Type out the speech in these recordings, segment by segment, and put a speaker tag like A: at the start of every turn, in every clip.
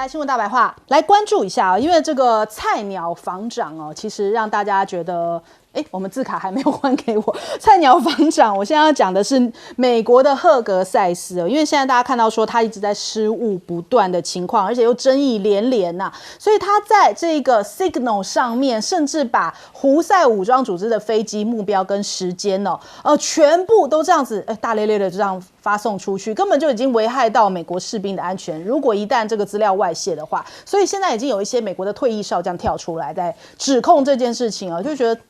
A: 来新闻大白话，来关注一下因为这个菜鸟房长其实让大家觉得。我们字卡还没有还给我。菜鸟房长，我现在要讲的是美国的赫格塞斯因为现在大家看到说他一直在失误不断的情况，而且又争议连连所以他在这个 Signal 上面，甚至把胡塞武装组织的飞机目标跟时间全部都这样子大咧咧的就这样发送出去，根本就已经危害到美国士兵的安全。如果一旦这个资料外泄的话，所以现在已经有一些美国的退役少将跳出来在指控这件事情就觉得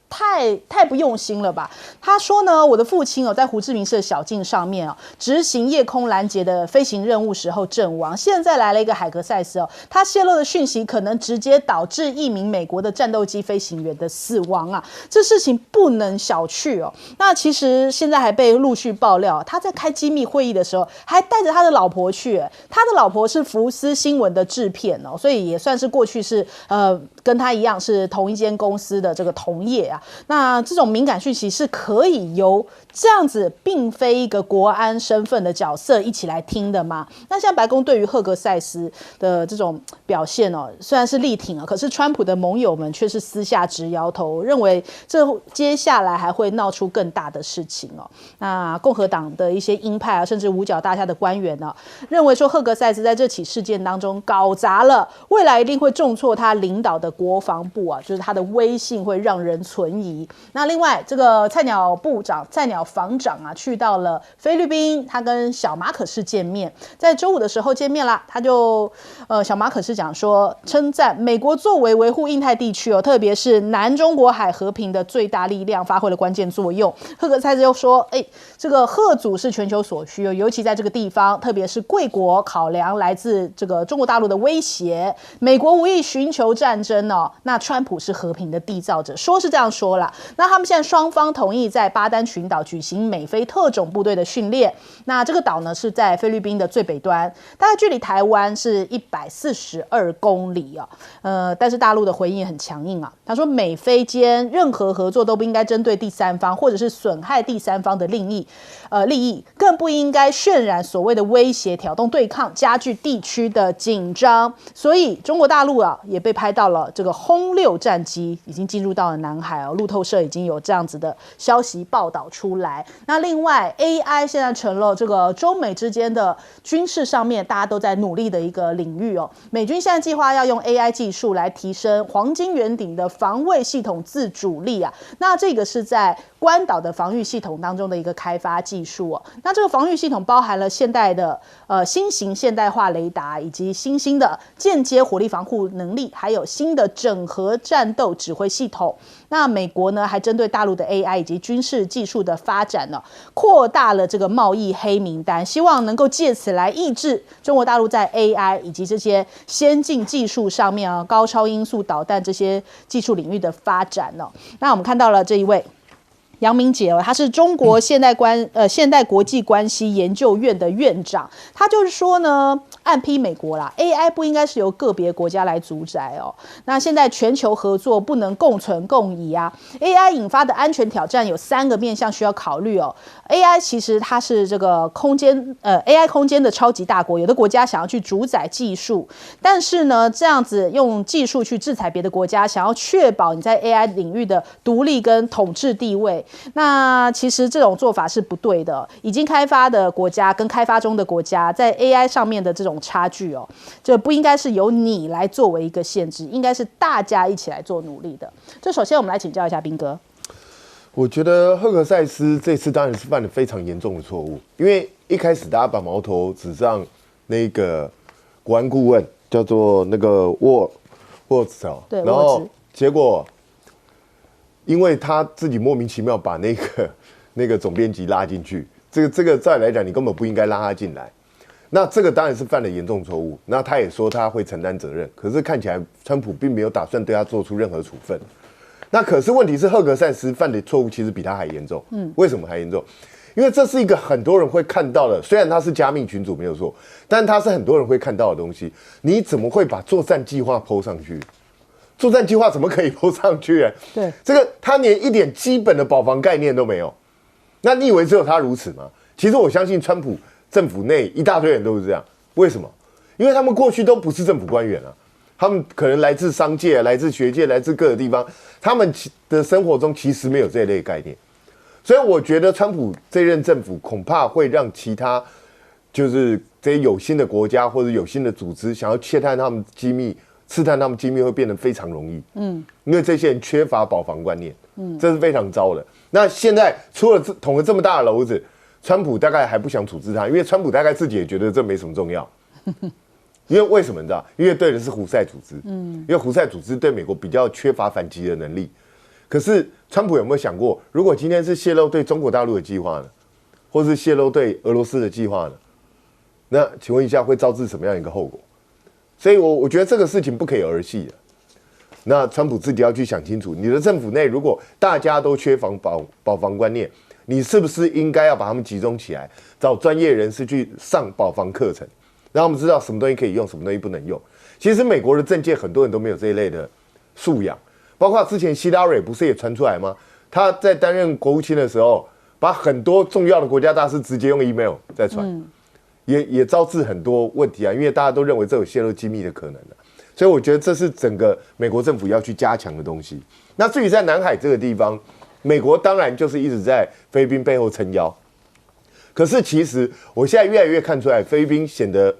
A: 太不用心了吧？他说呢，我的父亲在胡志明市的小径上面执行夜空拦截的飞行任务时候阵亡。现在来了一个海格塞斯他泄露的讯息可能直接导致一名美国的战斗机飞行员的死亡这事情不能小觑那其实现在还被陆续爆料，他在开机密会议的时候还带着他的老婆去，他的老婆是福斯新闻的制片所以也算是过去是跟他一样是同一间公司的这个同业那这种敏感讯息是可以由这样子并非一个国安身份的角色一起来听的吗？那现在白宫对于赫格塞斯的这种表现虽然是力挺可是川普的盟友们却是私下直摇头，认为这接下来还会闹出更大的事情那共和党的一些鹰派甚至五角大厦的官员认为说赫格塞斯在这起事件当中搞砸了，未来一定会重挫他领导的国防部就是他的威信会让人存疑。那另外这个菜鸟房长去到了菲律宾，他跟小马可仕见面，在周五的时候见面啦，他就小马可仕讲说，称赞美国作为维护印太地区特别是南中国海和平的最大力量发挥了关键作用。赫格塞斯又说这个赫祖是全球所需尤其在这个地方，特别是贵国考量来自这个中国大陆的威胁，美国无意寻求战争那川普是和平的缔造者，说是这样说啦。那他们现在双方同意在巴丹群岛举行美菲特种部队的训练，那这个岛呢是在菲律宾的最北端，大概距离台湾是142公里但是大陆的回应也很强硬他说美菲间任何合作都不应该针对第三方或者是损害第三方的利益，更不应该渲染所谓的威胁、挑动对抗、加剧地区的紧张。所以中国大陆也被拍到了这个轰6战机已经进入到了南海路透社已经有这样子的消息报道出来。那另外 AI 现在成了这个中美之间的军事上面大家都在努力的一个领域美军现在计划要用 AI 技术来提升黄金圆顶的防卫系统自主力那这个是在关岛的防御系统当中的一个开发技术那这个防御系统包含了现代的新型现代化雷达，以及新兴的间接火力防护能力，还有新的整合战斗指挥系统。那美国呢还针对大陆的 AI 以及军事技术的发展扩大了这个贸易黑名单，希望能够借此来抑制中国大陆在 AI 以及这些先进技术上面高超音速导弹这些技术领域的发展那我们看到了这一位杨明杰他是中国现代国际关系研究院的院长，他就是说呢，暗批美国啦 ，AI 不应该是由个别国家来主宰那现在全球合作不能共存共赢AI 引发的安全挑战有3个面向需要考虑AI 其实它是这个AI 空间的超级大国，有的国家想要去主宰技术，但是呢，这样子用技术去制裁别的国家，想要确保你在 AI 领域的独立跟统治地位。那其实这种做法是不对的，已经开发的国家跟开发中的国家在 AI 上面的这种差距这不应该是由你来作为一个限制，应该是大家一起来做努力的。这首先我们来请教一下彬哥。
B: 我觉得赫格塞斯这次当然是犯了非常严重的错误，因为一开始大家把矛头指向那个国安顾问叫做那个沃兹
A: 对，
B: 然后结果因为他自己莫名其妙把那个总编辑拉进去，这个照理来讲你根本不应该拉他进来，那这个当然是犯了严重错误。那他也说他会承担责任，可是看起来川普并没有打算对他做出任何处分。那可是问题是赫格塞斯犯的错误其实比他还严重。为什么还严重？因为这是一个很多人会看到的，虽然他是加密群组没有错，但他是很多人会看到的东西。你怎么会把作战计划 po 上去？作战计划怎么可以 po 上去？
A: 对，
B: 这个他连一点基本的保防概念都没有。那你以为只有他如此吗？其实我相信川普政府内一大堆人都是这样。为什么？因为他们过去都不是政府官员啊，他们可能来自商界、来自学界、来自各个地方，他们的生活中其实没有这一类概念。所以我觉得川普这任政府恐怕会让其他就是这些有心的国家或者有心的组织想要窃探他们机密、刺探他们机密会变得非常容易。因为这些人缺乏保防观念，这是非常糟的。那现在出了捅了这么大的篓子，川普大概还不想处置他，因为川普大概自己也觉得这没什么重要。因为为什么你知道？因为对的是胡塞组织，因为胡塞组织对美国比较缺乏反击的能力。可是川普有没有想过，如果今天是泄露对中国大陆的计划呢，或是泄露对俄罗斯的计划呢？那请问一下，会招致什么样一个后果？所以我觉得这个事情不可以儿戏的。那川普自己要去想清楚，你的政府内如果大家都缺乏保防观念，你是不是应该要把他们集中起来，找专业人士去上保防课程，让他们知道什么东西可以用，什么东西不能用。其实美国的政界很多人都没有这一类的素养。包括之前希拉蕊不是也传出来吗？他在担任国务卿的时候，把很多重要的国家大事直接用 email 在传，也招致很多问题啊，因为大家都认为这有泄露机密的可能啊。所以我觉得这是整个美国政府要去加强的东西。那至于在南海这个地方，美国当然就是一直在菲律宾背后撑腰，可是其实我现在越来越看出来，菲律宾显得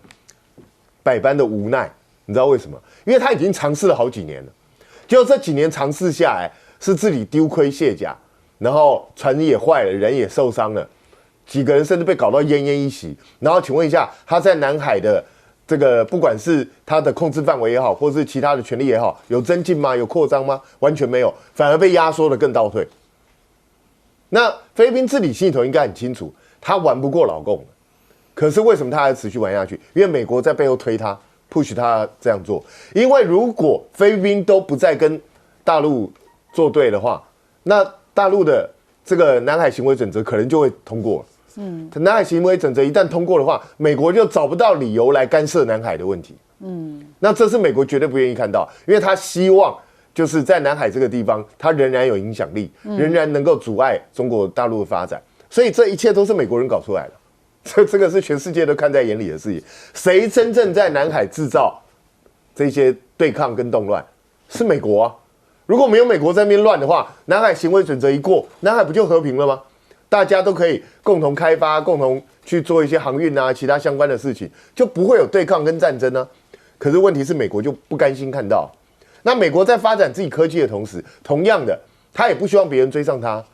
B: 百般的无奈，你知道为什么？因为他已经尝试了好几年了。就这几年尝试下来，是自己丢盔卸甲，然后船也坏了，人也受伤了，几个人甚至被搞到奄奄一息。然后请问一下，他在南海的这个不管是他的控制范围也好，或是其他的权力也好，有增进吗？有扩张吗？完全没有，反而被压缩的更倒退。那菲律宾治理心里头应该很清楚，他玩不过老共，可是为什么他还持续玩下去？因为美国在背后推他。push 他这样做，因为如果菲律宾都不再跟大陆作对的话，那大陆的这个南海行为准则可能就会通过了。南海行为准则一旦通过的话，美国就找不到理由来干涉南海的问题。那这是美国绝对不愿意看到，因为他希望就是在南海这个地方，他仍然有影响力，仍然能够阻碍中国大陆的发展，所以这一切都是美国人搞出来的。这个是全世界都看在眼里的事情。谁真正在南海制造这些对抗跟动乱？是美国啊！如果没有美国在那边乱的话，南海行为准则一过，南海不就和平了吗？大家都可以共同开发，共同去做一些航运啊，其他相关的事情，就不会有对抗跟战争啊。可是问题是，美国就不甘心看到。那美国在发展自己科技的同时，同样的，他也不希望别人追上他。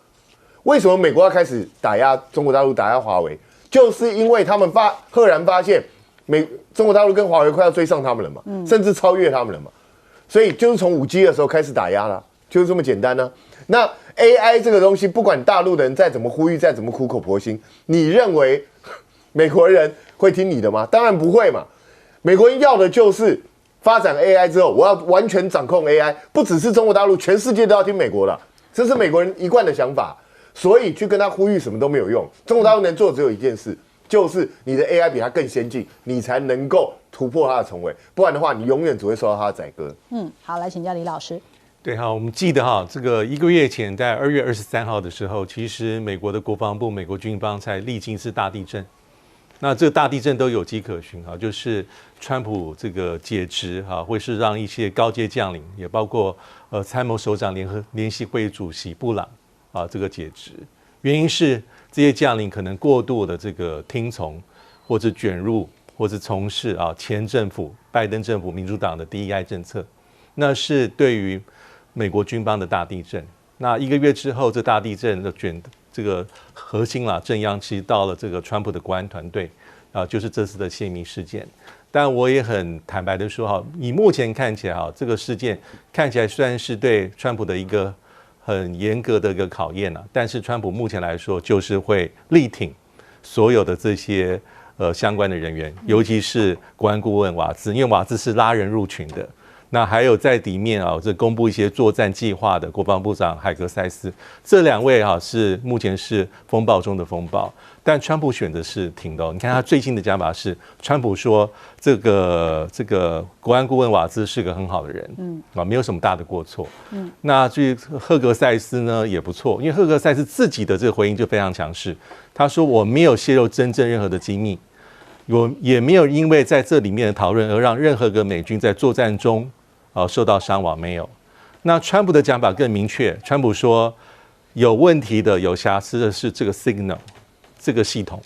B: 为什么美国要开始打压中国大陆，打压华为？就是因为他们赫然发现，中国大陆跟华为快要追上他们了嘛，甚至超越他们了嘛，所以就是从5G的时候开始打压了，就是这么简单呢。那 AI 这个东西，不管大陆的人再怎么呼吁，再怎么苦口婆心，你认为美国人会听你的吗？当然不会嘛。美国人要的就是发展 AI 之后，我要完全掌控 AI， 不只是中国大陆，全世界都要听美国的，这是美国人一贯的想法。所以去跟他呼吁什么都没有用。中国大陆能做的只有一件事，就是你的 AI 比他更先进，你才能够突破他的重围，不然的话，你永远只会受到他的宰割。
A: 好，来请教李老师。
C: 对，好，我们记得哈，这个1个月前，在2月23号的时候，其实美国的国防部、美国军方才历经一次大地震。那这个大地震都有迹可循啊，就是川普这个解职哈，会是让一些高阶将领，也包括参谋首长联席会议主席布朗。这个解职，原因是这些将领可能过度的这个听从，或者卷入，或者从事前政府拜登政府民主党的第一爱政策，那是对于美国军方的大地震。那1个月之后，这大地震的这个核心震央其实到了这个川普的国安团队就是这次的泄密事件。但我也很坦白的说以目前看起来这个事件看起来虽然是对川普的一个很严格的一个考验但是川普目前来说就是会力挺所有的这些相关的人员，尤其是国安顾问瓦兹，因为瓦兹是拉人入群的。那还有在里面这公布一些作战计划的国防部长海格塞斯，这2位是目前是风暴中的风暴，但川普选的是挺的。你看他最近的讲法是，川普说这个国安顾问瓦兹是个很好的人，没有什么大的过错。那至于赫格塞斯呢也不错，因为赫格塞斯自己的这个回应就非常强势，他说我没有泄露真正任何的机密。也没有因为在这里面的讨论而让任何个美军在作战中受到伤亡，没有。那川普的讲法更明确，川普说有问题的、有瑕疵的是这个 Signal 这个系统，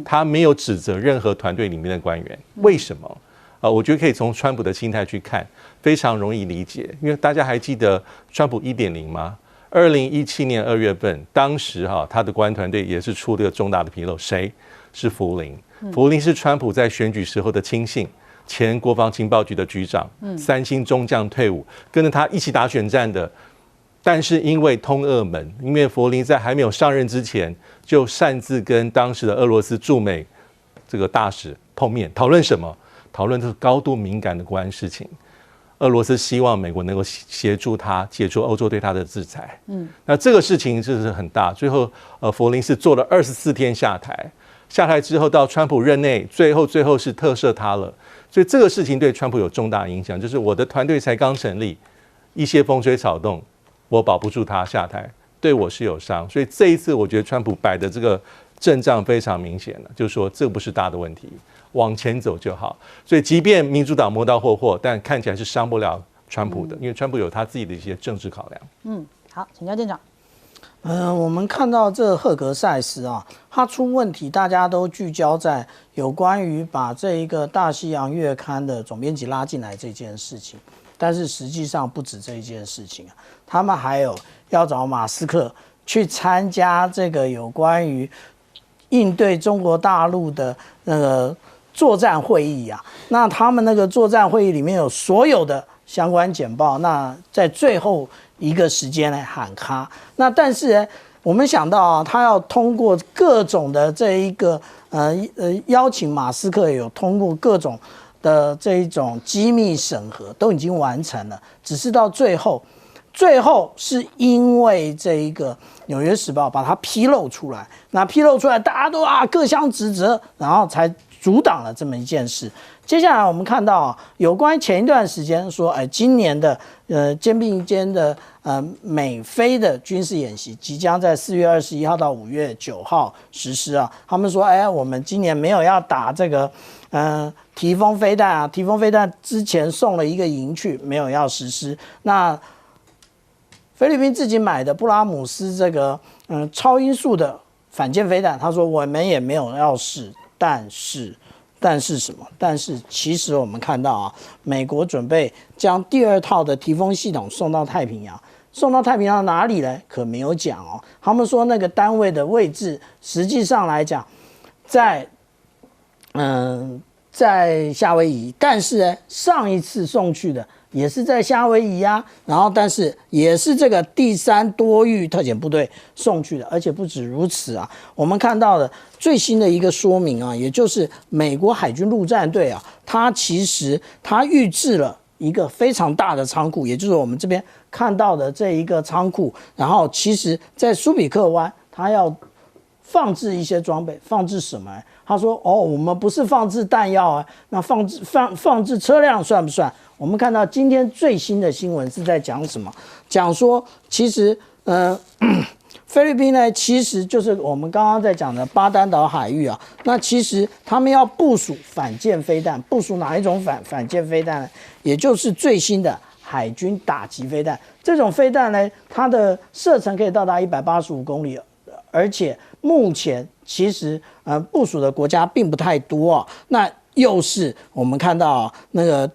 C: 他没有指责任何团队里面的官员。为什么？我觉得可以从川普的心态去看，非常容易理解。因为大家还记得川普 1.0 吗？2017年2月份，当时他的国安团队也是出了个重大的纰漏，谁？是福林。福林是川普在选举时候的亲信，前国防情报局的局长，3星中将退伍，跟着他一起打选战的。但是因为通俄门，因为福林在还没有上任之前，就擅自跟当时的俄罗斯驻美这个大使碰面，讨论什么？讨论这个高度敏感的国安事情。俄罗斯希望美国能够协助他解除欧洲对他的制裁。那这个事情就是很大。最后，福林是做了24天下台，下台之后到川普任内，最后是特赦他了。所以这个事情对川普有重大影响，就是我的团队才刚成立，一些风吹草动，我保不住他下台，对我是有伤。所以这一次，我觉得川普摆的这个阵仗非常明显了，就是说这不是大的问题。往前走就好，所以即便民主党摸到霍，但看起来是伤不了川普的，因为川普有他自己的一些政治考量。
A: 好，请教舰长。
D: 我们看到这个赫格赛斯啊，它出问题，大家都聚焦在有关于把这一个大西洋月刊的总编辑拉进来这件事情，但是实际上不止这一件事情啊，他们还有要找马斯克去参加这个有关于应对中国大陆的那个作战会议啊，那他们那个作战会议里面有所有的相关简报，那在最后一个时间来喊卡。那但是呢，我们想到啊，他要通过各种的这一个邀请马斯克有通过各种的这一种机密审核都已经完成了，只是到最后是因为这一个《纽约时报》把它披露出来，那披露出来大家都各相指责，然后才阻挡了这么一件事。接下来我们看到有关前一段时间说，今年的肩并肩的美菲的军事演习即将在4月21号到5月9号实施啊。他们说，我们今年没有要打这个提风飞弹啊，提风飞弹之前送了一个营去，没有要实施。那菲律宾自己买的布拉姆斯这个超音速的反舰飞弹，他说我们也没有要试，但是什么？但是其实我们看到啊，美国准备将第2套的提风系统送到太平洋，送到太平洋哪里呢？可没有讲哦。他们说那个单位的位置，实际上来讲，在夏威夷，但是呢，上一次送去的也是在夏威夷啊，然后但是也是这个第3多域特遣部队送去的，而且不止如此啊，我们看到的最新的一个说明啊，也就是美国海军陆战队啊，它预置了一个非常大的仓库，也就是我们这边看到的这一个仓库，然后其实在苏比克湾，它要放置一些装备，放置什么？他说：“我们不是放置弹药啊，那放置车辆算不算？”我们看到今天最新的新闻是在讲什么？讲说其实菲律宾呢，其实就是我们刚刚在讲的巴丹岛海域啊。那其实他们要部署反舰飞弹，部署哪一种反舰飞弹呢？也就是最新的海军打击飞弹。这种飞弹呢，它的射程可以到达185公里，而且目前其实部署的国家并不太多啊。那又是我们看到那个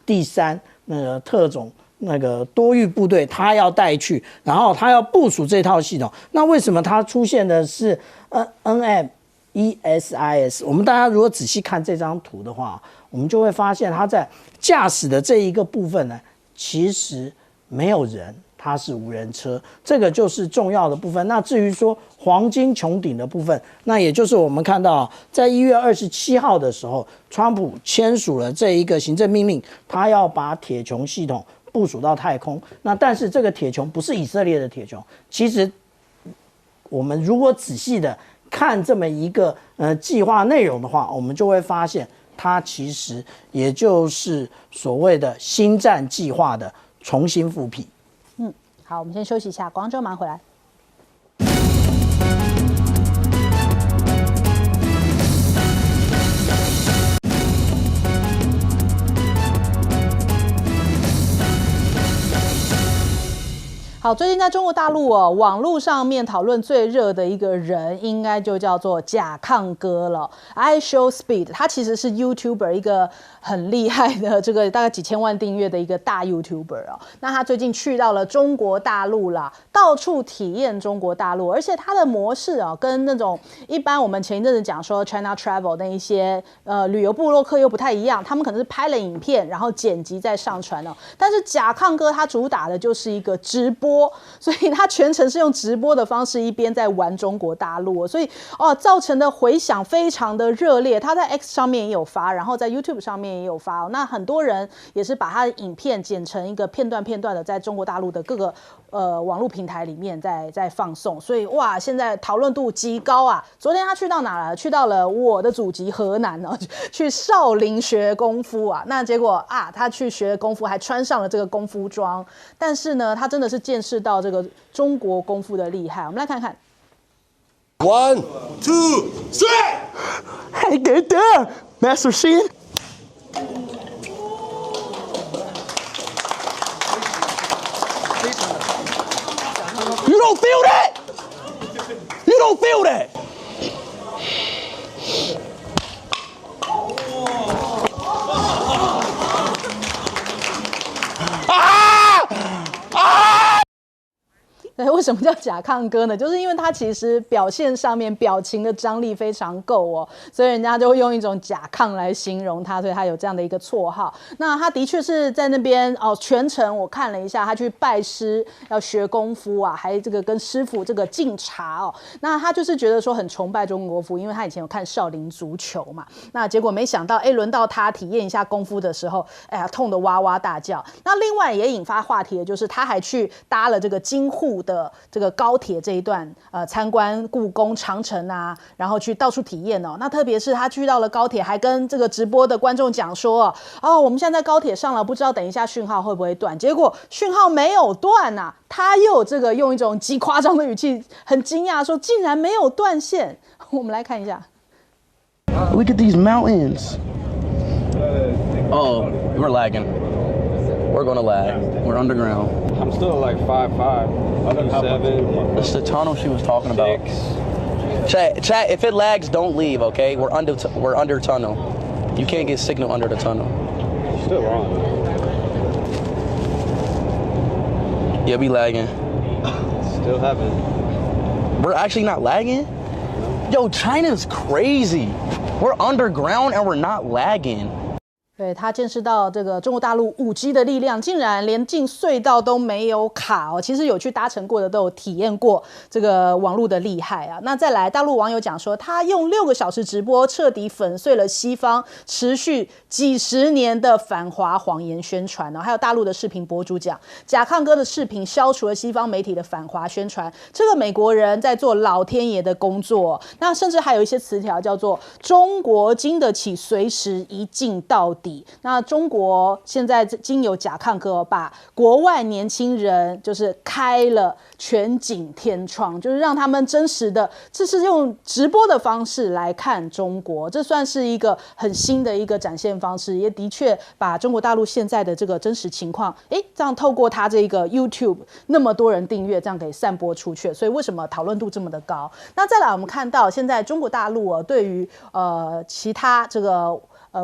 D: 第3那个特种那个多域部队，他要带去，然后他要部署这套系统。那为什么它出现的是NMESIS？ 我们大家如果仔细看这张图的话，我们就会发现它在驾驶的这一个部分呢，其实没有人。它是无人车，这个就是重要的部分。那至于说黄金穹顶的部分，那也就是我们看到在1月27号的时候，川普签署了这一个行政命令，他要把铁穹系统部署到太空。那但是这个铁穹不是以色列的铁穹，其实我们如果仔细的看这么一个计划内容的话，我们就会发现它其实也就是所谓的星战计划的重新复辟。
A: 好，我们先休息一下，广州马上回来。好，最近在中国大陆哦，网络上面讨论最热的一个人，应该就叫做甲亢哥了。iShowSpeed， 他其实是 YouTuber， 一个很厉害的这个大概几千万订阅的一个大 YouTuber 哦。那他最近去到了中国大陆啦，到处体验中国大陆，而且他的模式哦，跟那种一般我们前一阵子讲说 China Travel 那一些旅游部落客又不太一样，他们可能是拍了影片，然后剪辑再上传哦。但是甲亢哥他主打的就是一个直播。所以他全程是用直播的方式一边在玩中国大陆，所以造成的回响非常的热烈。他在 X 上面也有发，然后在 YouTube 上面也有发。那很多人也是把他的影片剪成一个片段的，在中国大陆的各个网络平台里面在放送。所以哇，现在讨论度极高啊！昨天他去到哪了？去到了我的祖籍河南哦，去少林学功夫啊。那结果啊，他去学功夫还穿上了这个功夫装，但是呢，他真的是见识到这个中国功夫的厉害。我们来看看。
E: 1, 2, 3.
F: Hey, good there, Master Shin. You don't feel that? You don't feel that? Ah!
A: 对，为什么叫甲亢哥呢？就是因为他其实表现上面表情的张力非常够哦，所以人家就会用一种甲亢来形容他，所以他有这样的一个绰号。那他的确是在那边哦，全程我看了一下，他去拜师要学功夫啊，还这个跟师傅这个敬茶哦。那他就是觉得说很崇拜中国功夫，因为他以前有看少林足球嘛。那结果没想到，轮到他体验一下功夫的时候，哎呀，痛得哇哇大叫。那另外也引发话题的就是，他还去搭了这个京沪的这个高铁这一段，参观故宫、长城啊，然后去到处体验哦。那特别是他去到了高铁，还跟这个直播的观众讲说，我们现在在高铁上了，不知道等一下讯号会不会断。结果讯号没有断啊，他又这个用一种极夸张的语气，很惊讶说竟然没有断线。我们来看一下。
F: Look at these mountains.
G: Oh, we're lagging. We're gonna lag. We're underground.
H: I'm still like 5'5", 7.
G: It's the tunnel she was talking about. Chat. If it lags, don't leave. Okay, we're under tunnel. You can't get signal under the tunnel.
H: Still on.
G: Yeah, we lagging.
H: Still haven't.
G: We're actually not lagging. Yo, China's crazy. We're underground and we're not lagging.
A: 对，他见识到这个中国大陆5G 的力量，竟然连进隧道都没有卡哦。其实有去搭乘过的都有体验过这个网络的厉害啊。那再来，大陆网友讲说，他用6个小时直播，彻底粉碎了西方持续几十年的反华谎言宣传哦。还有大陆的视频博主讲，甲亢哥的视频消除了西方媒体的反华宣传。这个美国人在做老天爷的工作，那甚至还有一些词条叫做“中国经得起随时一镜到底”。那中国现在经由甲亢哥把国外年轻人就是开了全景天窗，就是让他们真实的，这是用直播的方式来看中国，这算是一个很新的一个展现方式，也的确把中国大陆现在的这个真实情况，这样透过他这个 YouTube 那么多人订阅，这样给散播出去，所以为什么讨论度这么的高？那再来我们看到现在中国大陆对于其他这个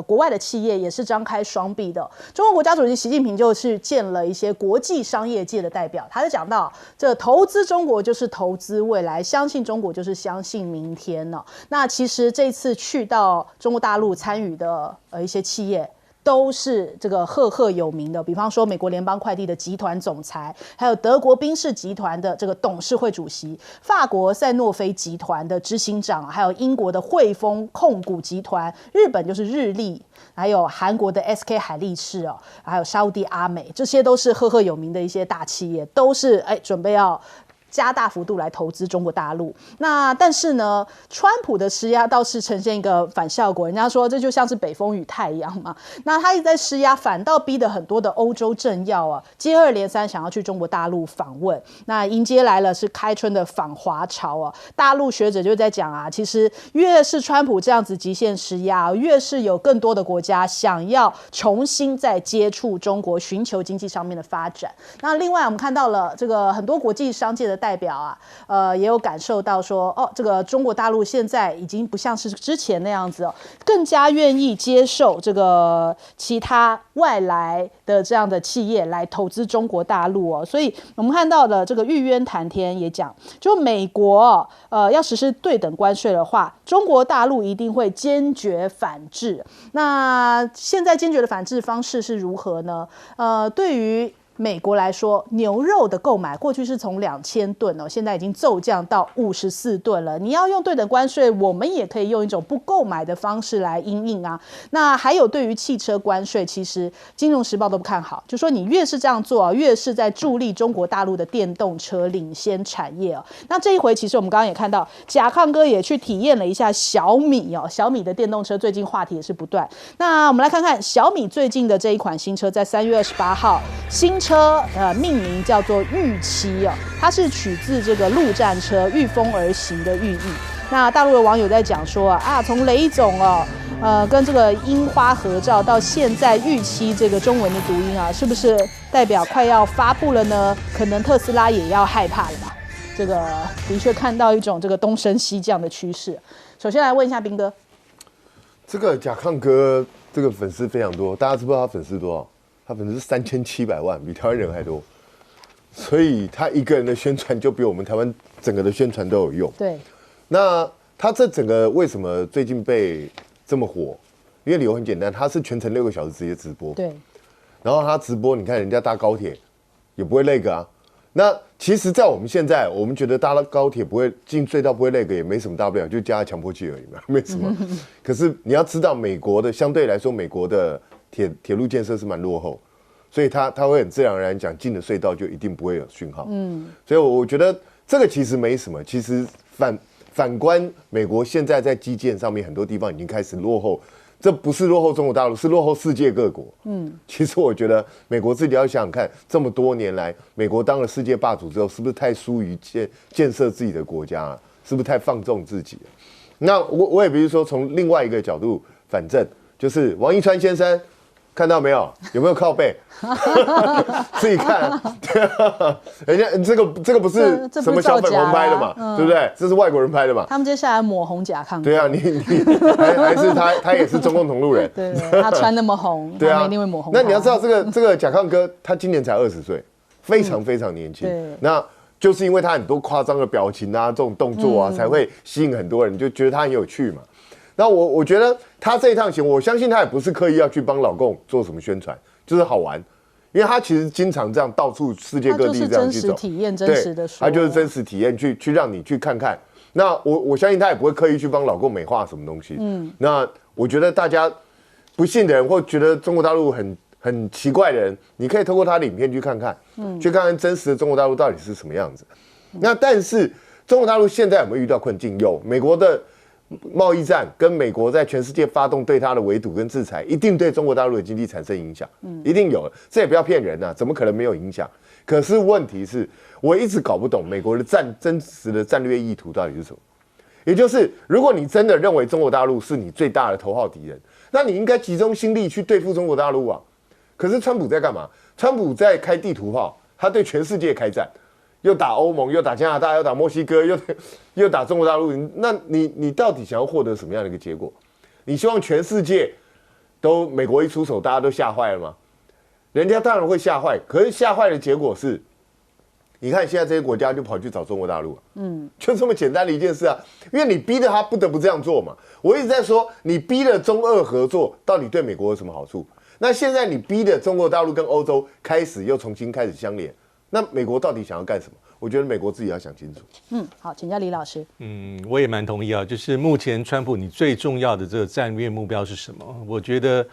A: 国外的企业也是张开双臂的。中国国家主席习近平就是见了一些国际商业界的代表，他就讲到，这投资中国就是投资未来，相信中国就是相信明天呢。那其实这次去到中国大陆参与的一些企业，都是这个赫赫有名的，比方说美国联邦快递的集团总裁，还有德国宾士集团的这个董事会主席，法国赛诺菲集团的执行长，还有英国的汇丰控股集团，日本就是日立，还有韩国的 SK 海力士还有沙烏地阿美，这些都是赫赫有名的一些大企业，都是准备要加大幅度来投资中国大陆。那但是呢，川普的施压倒是呈现一个反效果。人家说这就像是北风与太阳嘛。那他一直在施压，反倒逼得很多的欧洲政要啊，接二连三想要去中国大陆访问。那迎接来了是开春的访华潮啊。大陆学者就在讲啊，其实越是川普这样子极限施压，越是有更多的国家想要重新再接触中国，寻求经济上面的发展。那另外我们看到了这个很多国际商界的代表啊，也有感受到说，这个中国大陆现在已经不像是之前那样子哦，更加愿意接受这个其他外来的这样的企业来投资中国大陆哦。所以我们看到的这个玉渊谈天也讲，就美国要实施对等关税的话，中国大陆一定会坚决反制。那现在坚决的反制方式是如何呢？对于美国来说，牛肉的购买过去是从2000吨哦，现在已经骤降到54吨了。你要用对等关税，我们也可以用一种不购买的方式来因应啊。那还有对于汽车关税，其实《金融时报》都不看好，就说你越是这样做啊，越是在助力中国大陆的电动车领先产业哦。那这一回，其实我们刚刚也看到，甲亢哥也去体验了一下小米哦，小米的电动车最近话题也是不断。那我们来看看小米最近的这一款新车，在3月28号新车命名叫做预期哦，它是取自这个陆战车御风而行的寓意。那大陆的网友在讲说啊，从雷总跟这个樱花合照到现在预期这个中文的读音啊，是不是代表快要发布了呢？可能特斯拉也要害怕了吧？这个的确看到一种这个东升西降的趋势。首先来问一下彬哥，
B: 这个甲亢哥这个粉丝非常多，大家知不知道他粉丝多少？他粉丝3700万，比台湾人还多，所以他一个人的宣传就比我们台湾整个的宣传都有用。
A: 对，
B: 那他这整个为什么最近被这么火？因为理由很简单，他是全程6个小时直接直播。
A: 对，
B: 然后他直播，你看人家搭高铁也不会累个啊。那其实，在我们现在，我们觉得搭了高铁不会进隧道不会累个，也没什么大不了，就加强迫器而已嘛，没什么。可是你要知道，美国的相对来说，美国的铁路建设是蛮落后，所以他会很自然而然讲进了隧道就一定不会有讯号。所以我觉得这个其实没什么。其实反观美国现在在基建上面很多地方已经开始落后，这不是落后中国大陆，是落后世界各国。其实我觉得美国自己要想想看，这么多年来，美国当了世界霸主之后，是不是太疏于建设自己的国家了？是不是太放纵自己了？那我也比如说从另外一个角度反正，就是王一川先生。看到没有？有没有靠背？自己看、啊，人家这个不是什么小粉红拍的嘛，对不对？这是外国人拍的嘛。
A: 他们接下来抹红甲亢。
B: 对啊，你还是他也是中共同路人。
A: 对，他穿那么红，对啊，他们一定会抹红。
B: 那你要知道，这个甲亢哥，他今年才20岁，非常非常年轻。那就是因为他很多夸张的表情啊，这种动作啊，才会吸引很多人，就觉得他很有趣嘛。那我觉得他这一趟行，我相信他也不是刻意要去帮老共做什么宣传，就是好玩，因为他其实经常这样到处世界各地这样去走，
A: 真实体验，真实的说，
B: 他就是真实体验去让你去看看。那我相信他也不会刻意去帮老共美化什么东西。那我觉得大家不信的人或觉得中国大陆很奇怪的人，你可以透过他的影片去看看，去看看真实的中国大陆到底是什么样子。那但是中国大陆现在有没有遇到困境？有，美国的贸易战跟美国在全世界发动对它的围堵跟制裁，一定对中国大陆的经济产生影响，一定有，这也不要骗人啊，怎么可能没有影响？可是问题是，我一直搞不懂美国的真实的战略意图到底是什么。也就是，如果你真的认为中国大陆是你最大的头号敌人，那你应该集中心力去对付中国大陆啊。可是川普在干嘛？川普在开地图炮，他对全世界开战。又打欧盟，又打加拿大，又打墨西哥，又打中国大陆，那你到底想要获得什么样的一个结果？你希望全世界都美国一出手，大家都吓坏了吗？人家当然会吓坏，可是吓坏的结果是，你看现在这些国家就跑去找中国大陆，就这么简单的一件事啊，因为你逼着他不得不这样做嘛。我一直在说，你逼了中俄合作，到底对美国有什么好处？那现在你逼的中国大陆跟欧洲又重新开始相连。那美国到底想要干什么？我觉得美国自己要想清楚。
A: 好，请教李老师。
C: 我也蛮同意啊。就是目前川普你最重要的这个战略目标是什么？我觉得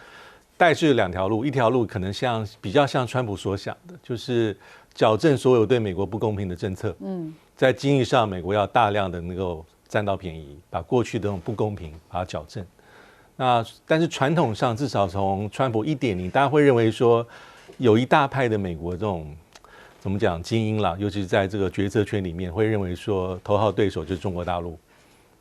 C: 大致2条路，一条路可能比较像川普所想的，就是矫正所有对美国不公平的政策。在经济上，美国要大量的能够占到便宜，把过去的这种不公平把它矫正。但是传统上，至少从川普1.0，大家会认为说，有一大派的美国这种怎么讲精英啦，尤其是在这个决策圈里面，会认为说头号对手就是中国大陆，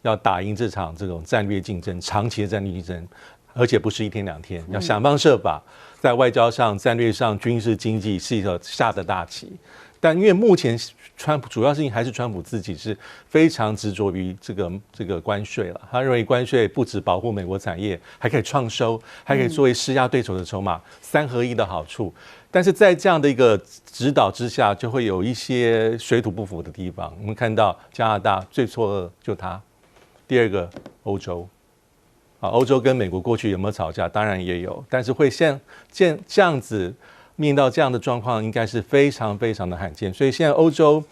C: 要打赢这场这种战略竞争，长期的战略竞争，而且不是1天2天，要想方设法在外交上、战略上、军事经济是一个下的大棋。但因为目前川普主要事情还是川普自己是非常执着于这个关税了，他认为关税不只保护美国产业，还可以创收，还可以作为施压对手的筹码，3合1的好处。但是在这样的一个指导之下，就会有一些水土不服的地方。我们看到加拿大最错就他，第二个欧洲。欧洲跟美国过去有没有吵架？当然也有，但是会像这样子面到这样的状况，应该是非常非常的罕见。所以现在欧洲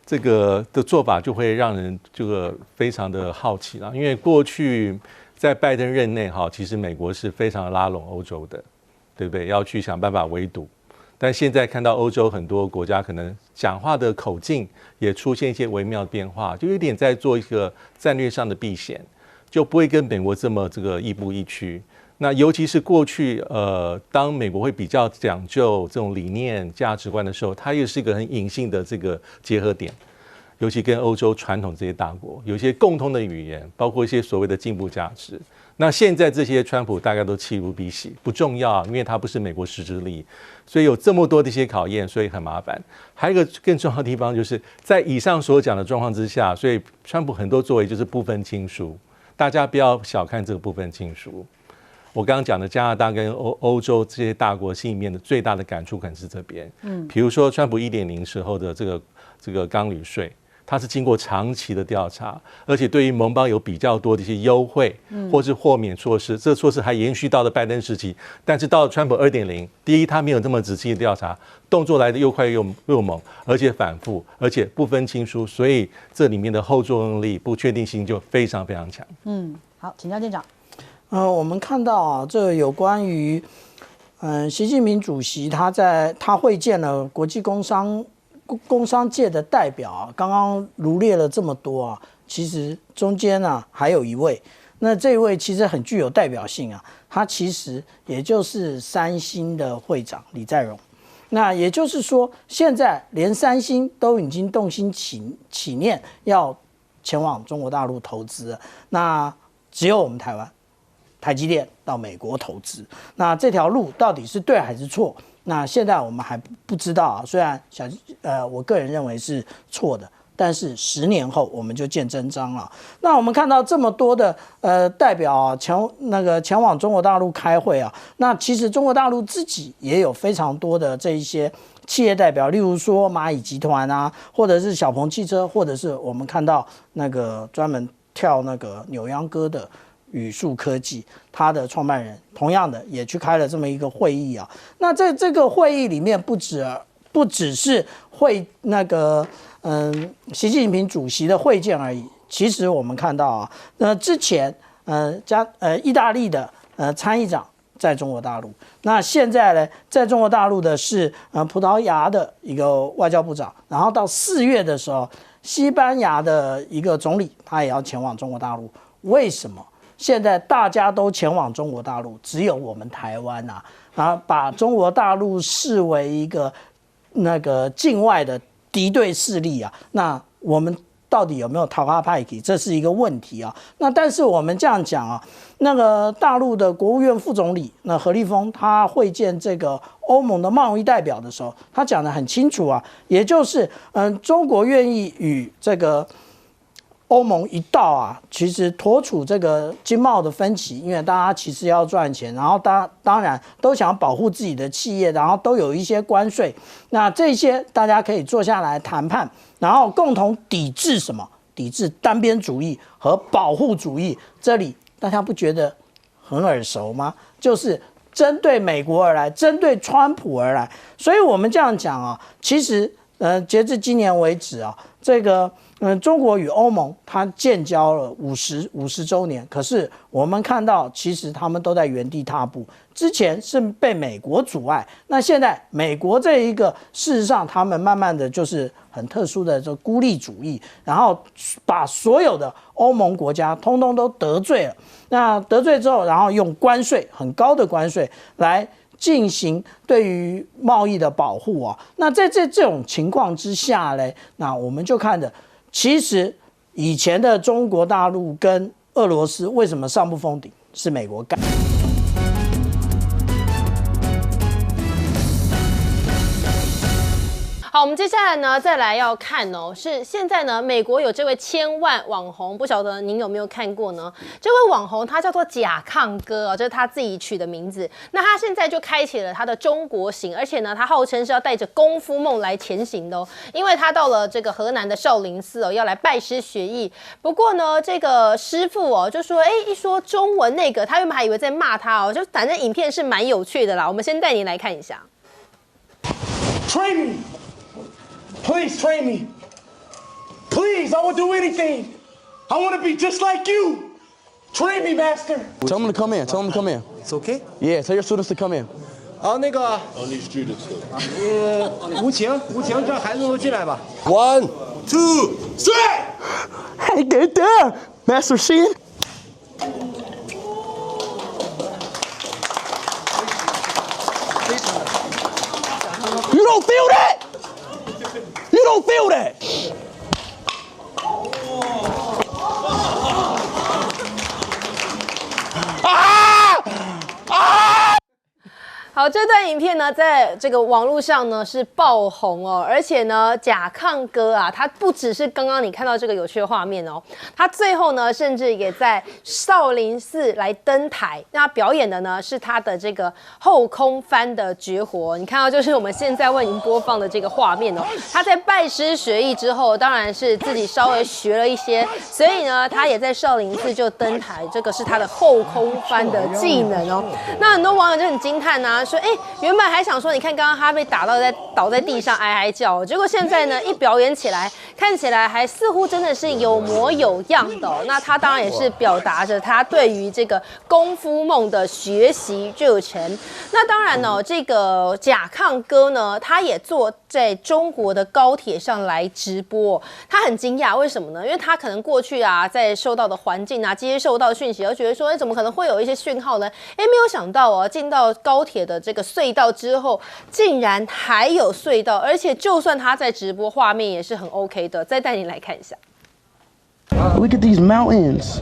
C: 这个的做法就会让人这个非常的好奇了，因为过去在拜登任内其实美国是非常拉拢欧洲的，对不对？要去想办法围堵。但现在看到欧洲很多国家可能讲话的口径也出现一些微妙的变化，就有点在做一个战略上的避险。就不会跟美国这么这个亦步亦趋。那尤其是过去当美国会比较讲究这种理念价值观的时候，它又是一个很隐性的这个结合点，尤其跟欧洲传统这些大国有一些共通的语言，包括一些所谓的进步价值。那现在这些川普大概都弃如敝屣，不重要，因为它不是美国实质利益，所以有这么多的一些考验，所以很麻烦。还有一个更重要的地方，就是在以上所讲的状况之下，所以川普很多作为就是不分亲疏。大家不要小看这个部分亲疏。我刚刚讲的加拿大跟欧洲这些大国心里面的最大的感触可能是这边。比如说川普1.0时候的这个钢铝税，它是经过长期的调查，而且对于盟邦有比较多的一些优惠或是豁免措施，这措施还延续到了拜登时期。但是到了川普2.0，第一他没有这么仔细的调查，动作来的又快又猛，而且反复，而且不分亲疏，所以这里面的后作用力、不确定性就非常非常强。
A: 好，请教舰长。
D: 我们看到啊，这有关于习近平主席他会见了国际工商界的代表啊，刚刚罗列了这么多啊，其实中间啊还有一位，那这一位其实很具有代表性啊，他其实也就是三星的会长李在镕。那也就是说，现在连三星都已经动心起念要前往中国大陆投资了，那只有我们台湾台积电到美国投资，那这条路到底是对还是错？那现在我们还不知道啊。虽然我个人认为是错的，但是10年后我们就见真章了。那我们看到这么多的代表啊前往中国大陆开会啊，那其实中国大陆自己也有非常多的这一些企业代表，例如说蚂蚁集团啊，或者是小鹏汽车，或者是我们看到那个专门跳那个扭秧歌的宇树科技，它的创办人同样的也去开了这么一个会议啊。那在这个会议里面，不只是习近平主席的会见而已。其实我们看到啊，之前意大利的参议长在中国大陆，那现在呢，在中国大陆的是葡萄牙的一个外交部长，然后到4月的时候，西班牙的一个总理他也要前往中国大陆。为什么现在大家都前往中国大陆，只有我们台湾把中国大陆视为一个境外的敌对势力啊？那我们到底有没有桃花派系？这是一个问题啊。那但是我们这样讲啊，那个大陆的国务院副总理何立峰，他会见这个欧盟的贸易代表的时候，他讲得很清楚啊，也就是中国愿意与这个欧盟一道啊，其实妥处这个经贸的分歧，因为大家其实要赚钱，然后当然都想保护自己的企业，然后都有一些关税，那这些大家可以坐下来谈判，然后共同抵制什么？抵制单边主义和保护主义。这里大家不觉得很耳熟吗？就是针对美国而来，针对川普而来。所以我们这样讲啊，其实截至今年为止啊，这个中国与欧盟它建交了50周年，可是我们看到其实他们都在原地踏步。之前是被美国阻碍，那现在美国这一个事实上他们慢慢的就是很特殊的这孤立主义，然后把所有的欧盟国家通通都得罪了。那得罪之后，然后用关税很高的关税来进行对于贸易的保护啊。那在这种情况之下呢，那我们就看着。其实以前的中国大陆跟俄罗斯为什么上不封顶？是美国干。
I: 好，我们接下来呢，再来要看哦，是现在呢，美国有这位千万网红，不晓得您有没有看过呢？这位网红他叫做甲亢哥哦，这是他自己取的名字。那他现在就开启了他的中国行，而且呢，他号称是要带着功夫梦来前行的哦，因为他到了这个河南的少林寺哦，要来拜师学艺。不过呢，这个师傅哦就说，一说中文那个，他原本还以为在骂他哦，就反正影片是蛮有趣的啦。我们先带您来看一下。
F: Train me. Please train me. Please, I will do anything. I want to be just like you. Train me, master.
G: Tell them to come in. Tell them to come in.
F: It's okay.
G: Yeah, tell your students to come in.
F: 好，那个，Only students. 无情，这孩子都进来吧。
E: 1, 2, 3.
G: Hey, get there, Master Xin.
F: You don't feel that? You don't feel that?
I: 好，这段影片呢，在这个网络上呢是爆红哦，而且呢，甲亢哥啊，他不只是刚刚你看到这个有趣的画面哦，他最后呢，甚至也在少林寺来登台，那表演的呢是他的这个后空翻的绝活。你看到就是我们现在为您播放的这个画面哦，他在拜师学艺之后，当然是自己稍微学了一些，所以呢，他也在少林寺就登台，这个是他的后空翻的技能哦。那很多网友就很惊叹啊。说，原本还想说，你看刚刚他被打到倒在地上哀哀叫，结果现在呢，一表演起来，看起来还似乎真的是有模有样的哦。那他当然也是表达着他对于这个功夫梦的学习热忱。那当然呢，这个甲亢哥呢，他也坐在中国的高铁上来直播，他很惊讶，为什么呢？因为他可能过去啊，在受到的环境啊，接受到讯息，而觉得说，怎么可能会有一些讯号呢？没有想到哦，进到高铁的这个隧道之后，竟然还有隧道，而且就算他在直播，画面也是很 OK 的。再带你来看一下。
G: Look at these mountains.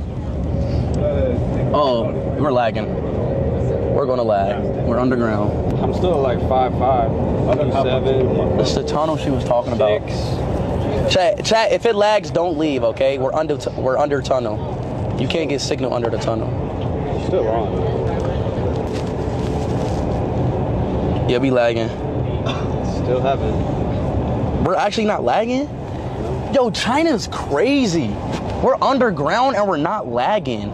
G: Oh, we're lagging. We're gonna lag. We're underground.
H: I'm still like 5'5", 7.
G: That's the tunnel she was talking about. Chat. If it lags, don't leave. Okay, we're under tunnel. You can't get signal under the tunnel.
H: Still wrong.
G: Yeah, we lagging.
H: Still haven't.
G: We're actually not lagging? Yo, China's crazy. We're underground and we're not lagging.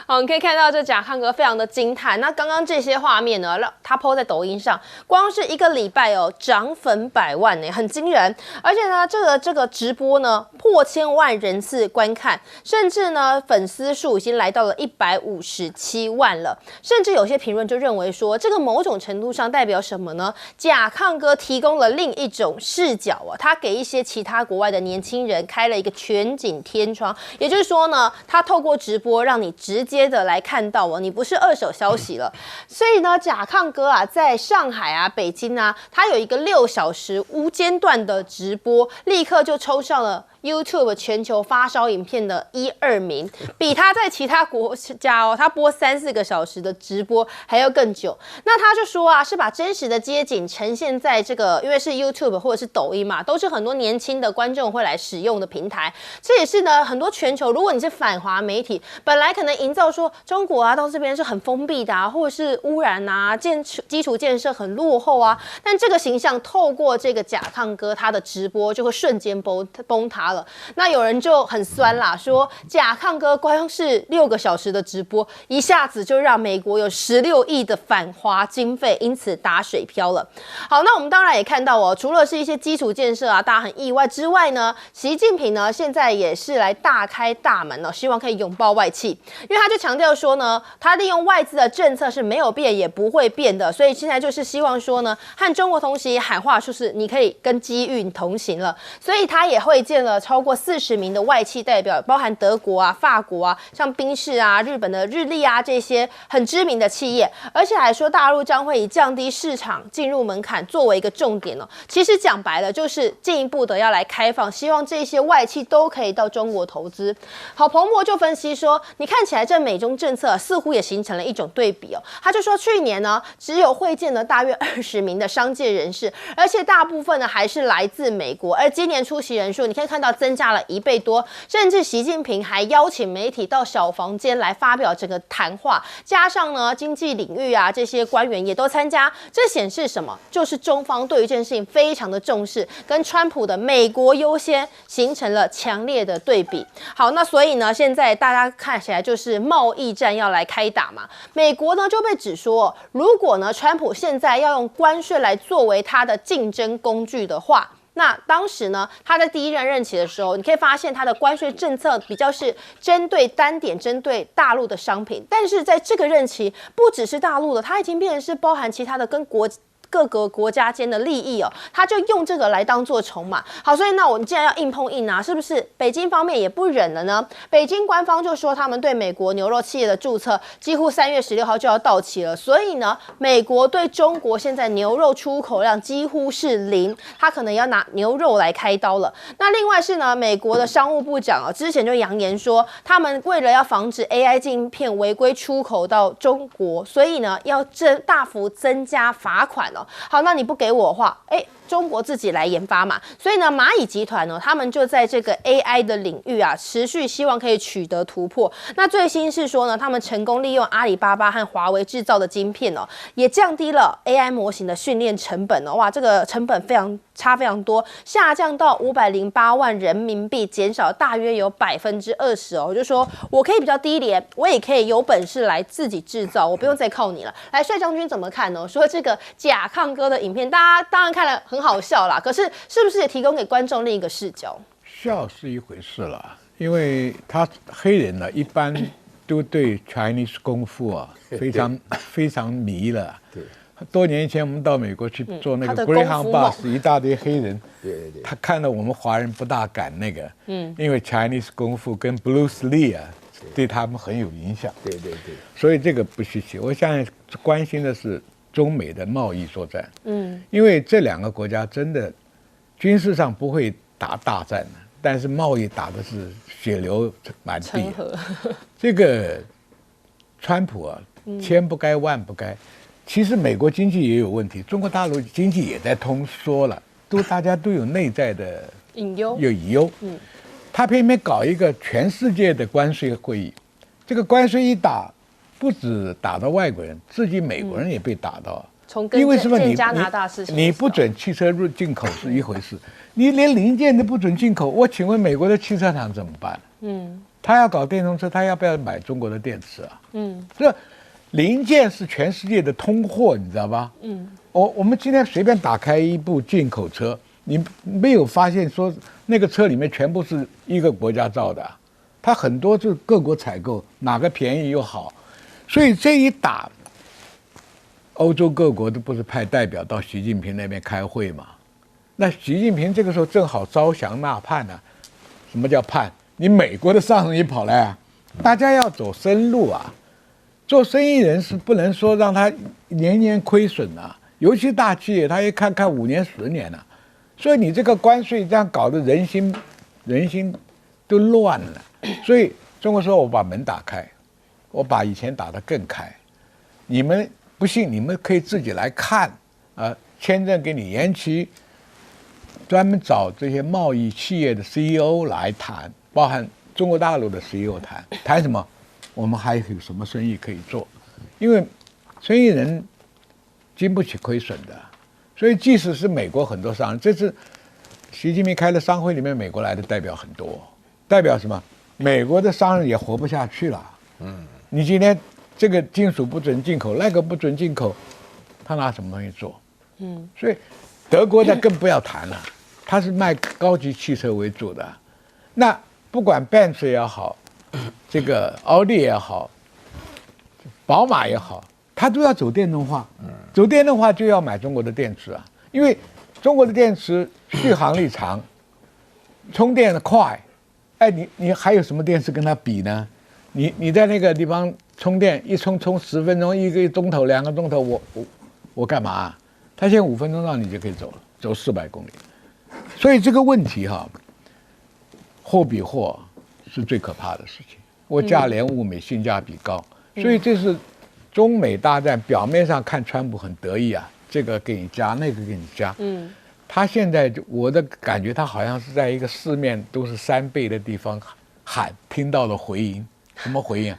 I: 好，你可以看到这甲亢哥非常的惊叹。那刚刚这些画面呢，让他 po 在抖音上，光是一个礼拜哦，涨粉100万呢，很惊人。而且呢，这个直播呢，破千万人次观看，甚至呢，粉丝数已经来到了157万了。甚至有些评论就认为说，这个某种程度上代表什么呢？甲亢哥提供了另一种视角啊，他给一些其他国外的年轻人开了一个全景天窗，也就是说呢，他透过直播让你直接的来看到哦，你不是二手消息了。所以呢，甲亢哥啊，在上海啊、北京啊，他有一个6小时无间断的直播，立刻就抽上了YouTube 全球发烧影片的1、2名，比他在其他国家哦，他播3、4个小时的直播还要更久。那他就说啊，是把真实的街景呈现在这个，因为是 YouTube 或者是抖音嘛，都是很多年轻的观众会来使用的平台。这也是呢，很多全球，如果你是反华媒体，本来可能营造说中国啊到这边是很封闭的啊，或者是污染啊，基础建设很落后啊，但这个形象透过这个甲亢哥他的直播就会瞬间崩塌。发了。那有人就很酸啦，说甲亢哥光是6个小时的直播，一下子就让美国有16亿的反华经费，因此打水漂了。好，那我们当然也看到哦，除了是一些基础建设啊，大家很意外之外呢，习近平呢现在也是来大开大门哦，希望可以拥抱外企，因为他就强调说呢，他利用外资的政策是没有变也不会变的，所以现在就是希望说呢，和中国同行喊话，就是你可以跟机遇同行了，所以他也会见了超过40名的外企代表，包含德国啊、法国啊、像宾士啊、日本的日立啊这些很知名的企业，而且还说大陆将会以降低市场进入门槛作为一个重点哦。其实讲白了就是进一步的要来开放，希望这些外企都可以到中国投资。好，彭博就分析说，你看起来这美中政策似乎也形成了一种对比哦。他就说去年呢，只有会见了大约20名的商界人士，而且大部分呢还是来自美国，而今年出席人数你可以看到增加了1倍多，甚至习近平还邀请媒体到小房间来发表整个谈话，加上呢经济领域啊这些官员也都参加，这显示什么？就是中方对于这件事情非常的重视，跟川普的美国优先形成了强烈的对比。好，那所以呢，现在大家看起来就是贸易战要来开打嘛。美国呢就被指说，如果呢川普现在要用关税来作为他的竞争工具的话，那当时呢，他在第一任期的时候，你可以发现他的关税政策比较是针对单点、针对大陆的商品，但是在这个任期，不只是大陆的，它已经变成是包含其他的跟各个国家间的利益哦，他就用这个来当做筹码。好，所以那我们既然要硬碰硬啊，是不是北京方面也不忍了呢？北京官方就说他们对美国牛肉企业的注册几乎3月16号就要到期了，所以呢，美国对中国现在牛肉出口量几乎是0，他可能要拿牛肉来开刀了。那另外是呢，美国的商务部长之前就扬言说，他们为了要防止 AI 镜片违规出口到中国，所以呢要大幅增加罚款。好，那你不给我的话，中国自己来研发嘛。所以呢，蚂蚁集团呢，他们就在这个 AI 的领域啊，持续希望可以取得突破。那最新是说呢，他们成功利用阿里巴巴和华为制造的晶片哦，也降低了 AI 模型的训练成本哦。哇，这个成本差非常多，下降到508万人民币，减少大约有20%哦。就说我可以比较低廉，我也可以有本事来自己制造，我不用再靠你了。来，帅将军怎么看呢？说这个甲亢哥的影片，大家当然看了很好笑啦，可是是不是也提供给观众另一个视角？
J: 笑是一回事了，因为他黑人呢，一般都对 Chinese 功夫啊非常迷了。对。多年前我们到美国去做那个 Greyhound Bus， 一大堆黑人，他看到我们华人不大敢那个，因为 Chinese 功夫跟 Bruce Lee 啊，对他们很有影响。对，所以这个不稀奇。我现在关心的是中美的贸易作战，因为这2个国家真的军事上不会打大战的，但是贸易打的是血流满地。这个川普啊，千不该万不该。其实美国经济也有问题，中国大陆经济也在通缩了，大家都有内在的隐忧。他偏偏搞一个全世界的关税会议，这个关税一打，不止打到外国人，自己美国人也被打到。因为什么？你不准汽车进口是一回事，你连零件都不准进口，我请问美国的汽车厂怎么办？他要搞电动车，他要不要买中国的电池啊？这零件是全世界的通货，你知道吧？我们今天随便打开一部进口车，你没有发现说那个车里面全部是一个国家造的，它很多就是各国采购，哪个便宜又好，所以这一打，欧洲各国都不是派代表到习近平那边开会嘛？那习近平这个时候正好招降纳叛啊！什么叫叛？你美国的上级跑来啊，大家要走深路啊！做生意人是不能说让他年年亏损啊，尤其大企业，他一看5年10年了，所以你这个关税这样搞得人心都乱了。所以中国说我把门打开，我把以前打得更开，你们不信你们可以自己来看啊，签证给你延期，专门找这些贸易企业的 CEO 来谈，包含中国大陆的 CEO 谈什么？我们还有什么生意可以做？因为生意人经不起亏损的，所以即使是美国很多商人，这次习近平开的商会里面，美国来的代表很多，代表什么？美国的商人也活不下去了。你今天这个金属不准进口，那个不准进口，他拿什么东西做？所以德国的更不要谈了，他是卖高级汽车为主的。那不管 Benz 也好，这个奥迪也好，宝马也好，它都要走电动化。走电动化就要买中国的电池啊，因为中国的电池续航力长，充电的快。哎，你还有什么电池跟它比呢？你在那个地方充电，一充10分钟，1个钟头2个钟头，我干嘛啊？它现在5分钟让你就可以走了，走400公里。所以这个问题哈，货比货是最可怕的事情。我价廉物美，性价比高，所以这是中美大战。表面上看川普很得意啊，这个给你加，那个给你加。他现在我的感觉，他好像是在一个四面都是3倍的地方喊，听到了回音。什么回应啊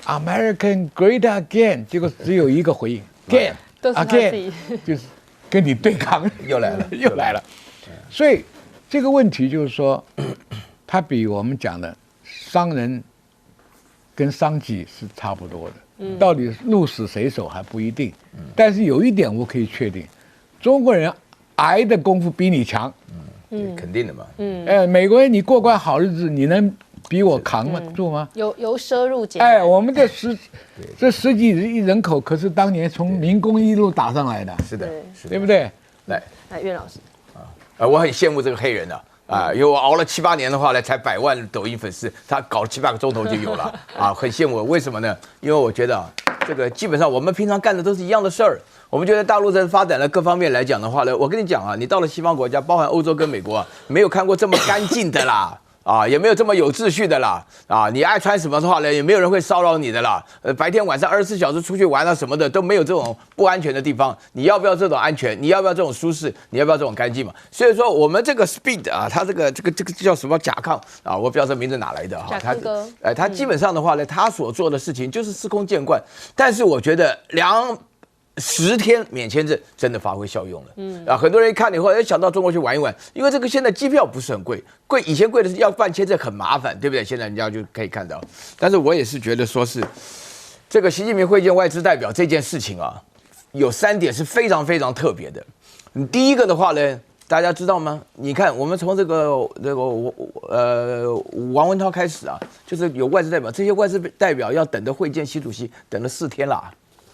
J: ？American Great Again， 结果只有一个回应 ，Again，
I: 都是他自己，
J: 就是跟你对抗，
K: 又来了，
J: 又来了。所以这个问题就是说，它比我们讲的商人跟商机是差不多的。到底鹿死谁手还不一定。但是有一点我可以确定，中国人挨的功夫比你强。
K: 肯定的嘛。
J: 美国人你过惯好日子，你能比我扛吗？住吗？
I: 由奢入俭。
J: 哎，我们这十几亿人口，可是当年从民工一路打上来的。
K: 是的，
J: 对不对？
K: 来，
I: 岳老师。
K: 我很羡慕这个黑人的因为我熬了7、8年的话呢，才100万抖音粉丝，他搞了7、8个钟头就有了很羡慕。为什么呢？因为我觉得这个基本上我们平常干的都是一样的事儿。我们觉得大陆在发展的各方面来讲的话呢，我跟你讲你到了西方国家，包含欧洲跟美国没有看过这么干净的啦。也没有这么有秩序的啦，你爱穿什么的话呢，也没有人会骚扰你的啦。白天晚上24小时出去玩什么的都没有这种不安全的地方。你要不要这种安全？你要不要这种舒适？你要不要这种干净嘛？所以说我们这个 Speed 它这个叫什么甲亢我不知道这名字哪来的
I: 甲亢哥。
K: 它基本上的话呢，他所做的事情就是司空见惯。但是我觉得10天免签证真的发挥效用了。很多人一看以后，想到中国去玩一玩，因为这个现在机票不是很贵，以前贵的是要办签证很麻烦，对不对？现在人家就可以看到。但是我也是觉得说是这个习近平会见外资代表这件事情有3点是非常非常特别的。第一个的话呢，大家知道吗？你看我们从这个王文涛开始就是有外资代表，这些外资代表要等着会见习主席，等了4天了。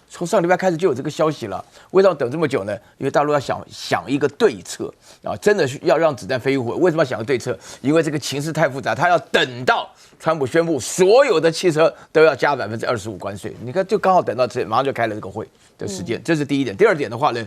K: 从上礼拜开始就有这个消息了，为什么等这么久呢？因为大陆要想一个对策真的是要让子弹飞一会。为什么要想个对策？因为这个情势太复杂，他要等到川普宣布所有的汽车都要加25%关税。你看，就刚好等到马上就开了这个会的时间，这是第一点。第二点的话呢，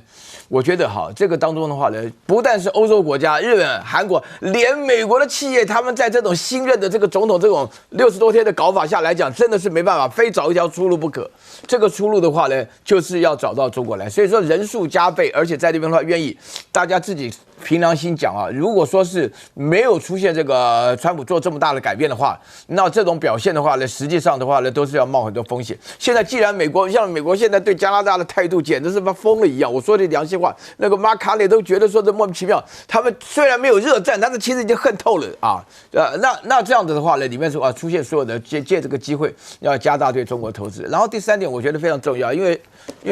K: 我觉得这个当中的话呢，不但是欧洲国家、日本、韩国，连美国的企业，他们在这种新任的这个总统这种60多天的搞法下来讲，真的是没办法，非找一条出路不可。这个出路的话呢，就是要找到中国来，所以说人数加倍，而且在这边的话，愿意大家自己凭良心讲如果说是没有出现这个川普做这么大的改变的话，那这种表现的话呢，实际上的话呢，都是要冒很多风险。现在既然美国现在对加拿大的态度简直是疯了一样，我说的良心话，那个马卡内都觉得说这莫名其妙。他们虽然没有热战，但是其实已经恨透了那这样子的话呢，里面是出现所有的借这个机会要加大对中国投资。然后第3点，我觉得非常重要，因为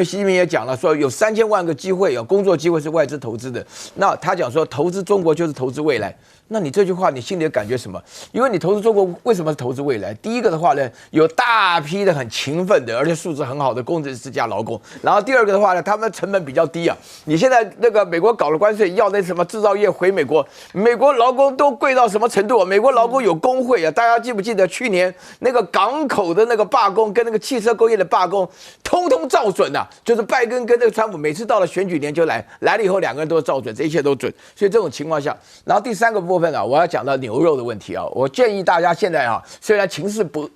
K: 习近平也讲了，说有3000万个机会工作机会是外资投资的。那他讲说投资中国就是投资未来。那你这句话你心里的感觉什么？因为你投资中国为什么是投资未来？第一个的话呢，有大批的很勤奋的，而且素质很好的工程师加劳工。然后第二个的话呢，他们成本比较低你现在那个美国搞了关税，要那什么制造业回美国，美国劳工都贵到什么程度美国劳工有工会大家记不记得去年那个港口的那个罢工跟那个汽车工业的罢工，通通照准就是拜登跟那个川普每次到了选举年就来了以后，2个人都照准，这一切都准。所以这种情况下，然后第3个部分我要讲到牛肉的问题我建议大家现在虽然情势不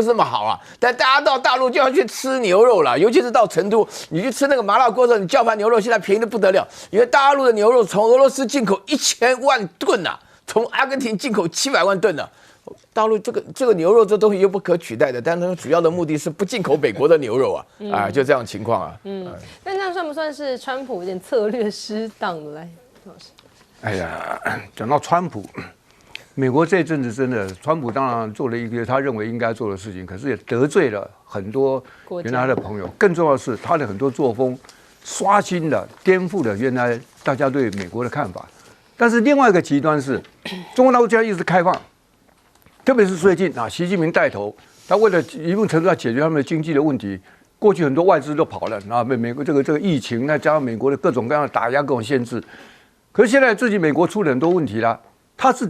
K: 是那么好但大家到大陆就要去吃牛肉了，尤其是到成都，你去吃那个麻辣锅的时候，你叫盘牛肉现在便宜的不得了，因为大陆的牛肉从俄罗斯进口1000万吨从阿根廷进口700万吨大陆这个牛肉这东西又不可取代的，但是主要的目的是不进口美国的牛肉就这样情况
I: 那这样算不算是川普有点策略失当的？来，老师。
J: 哎呀，讲到川普，美国这阵子真的，川普当然做了一个他认为应该做的事情，可是也得罪了很多原来的朋友。更重要的是，他的很多作风刷新了、颠覆了原来大家对美国的看法。但是另外一个极端是，中国大陆现在一直开放，特别是最近啊，习近平带头，他为了一定程度上解决他们的经济的问题。过去很多外资都跑了，然后美国这个疫情，再加上美国的各种各样的打压、各种限制，可是现在自己美国出了很多问题啦，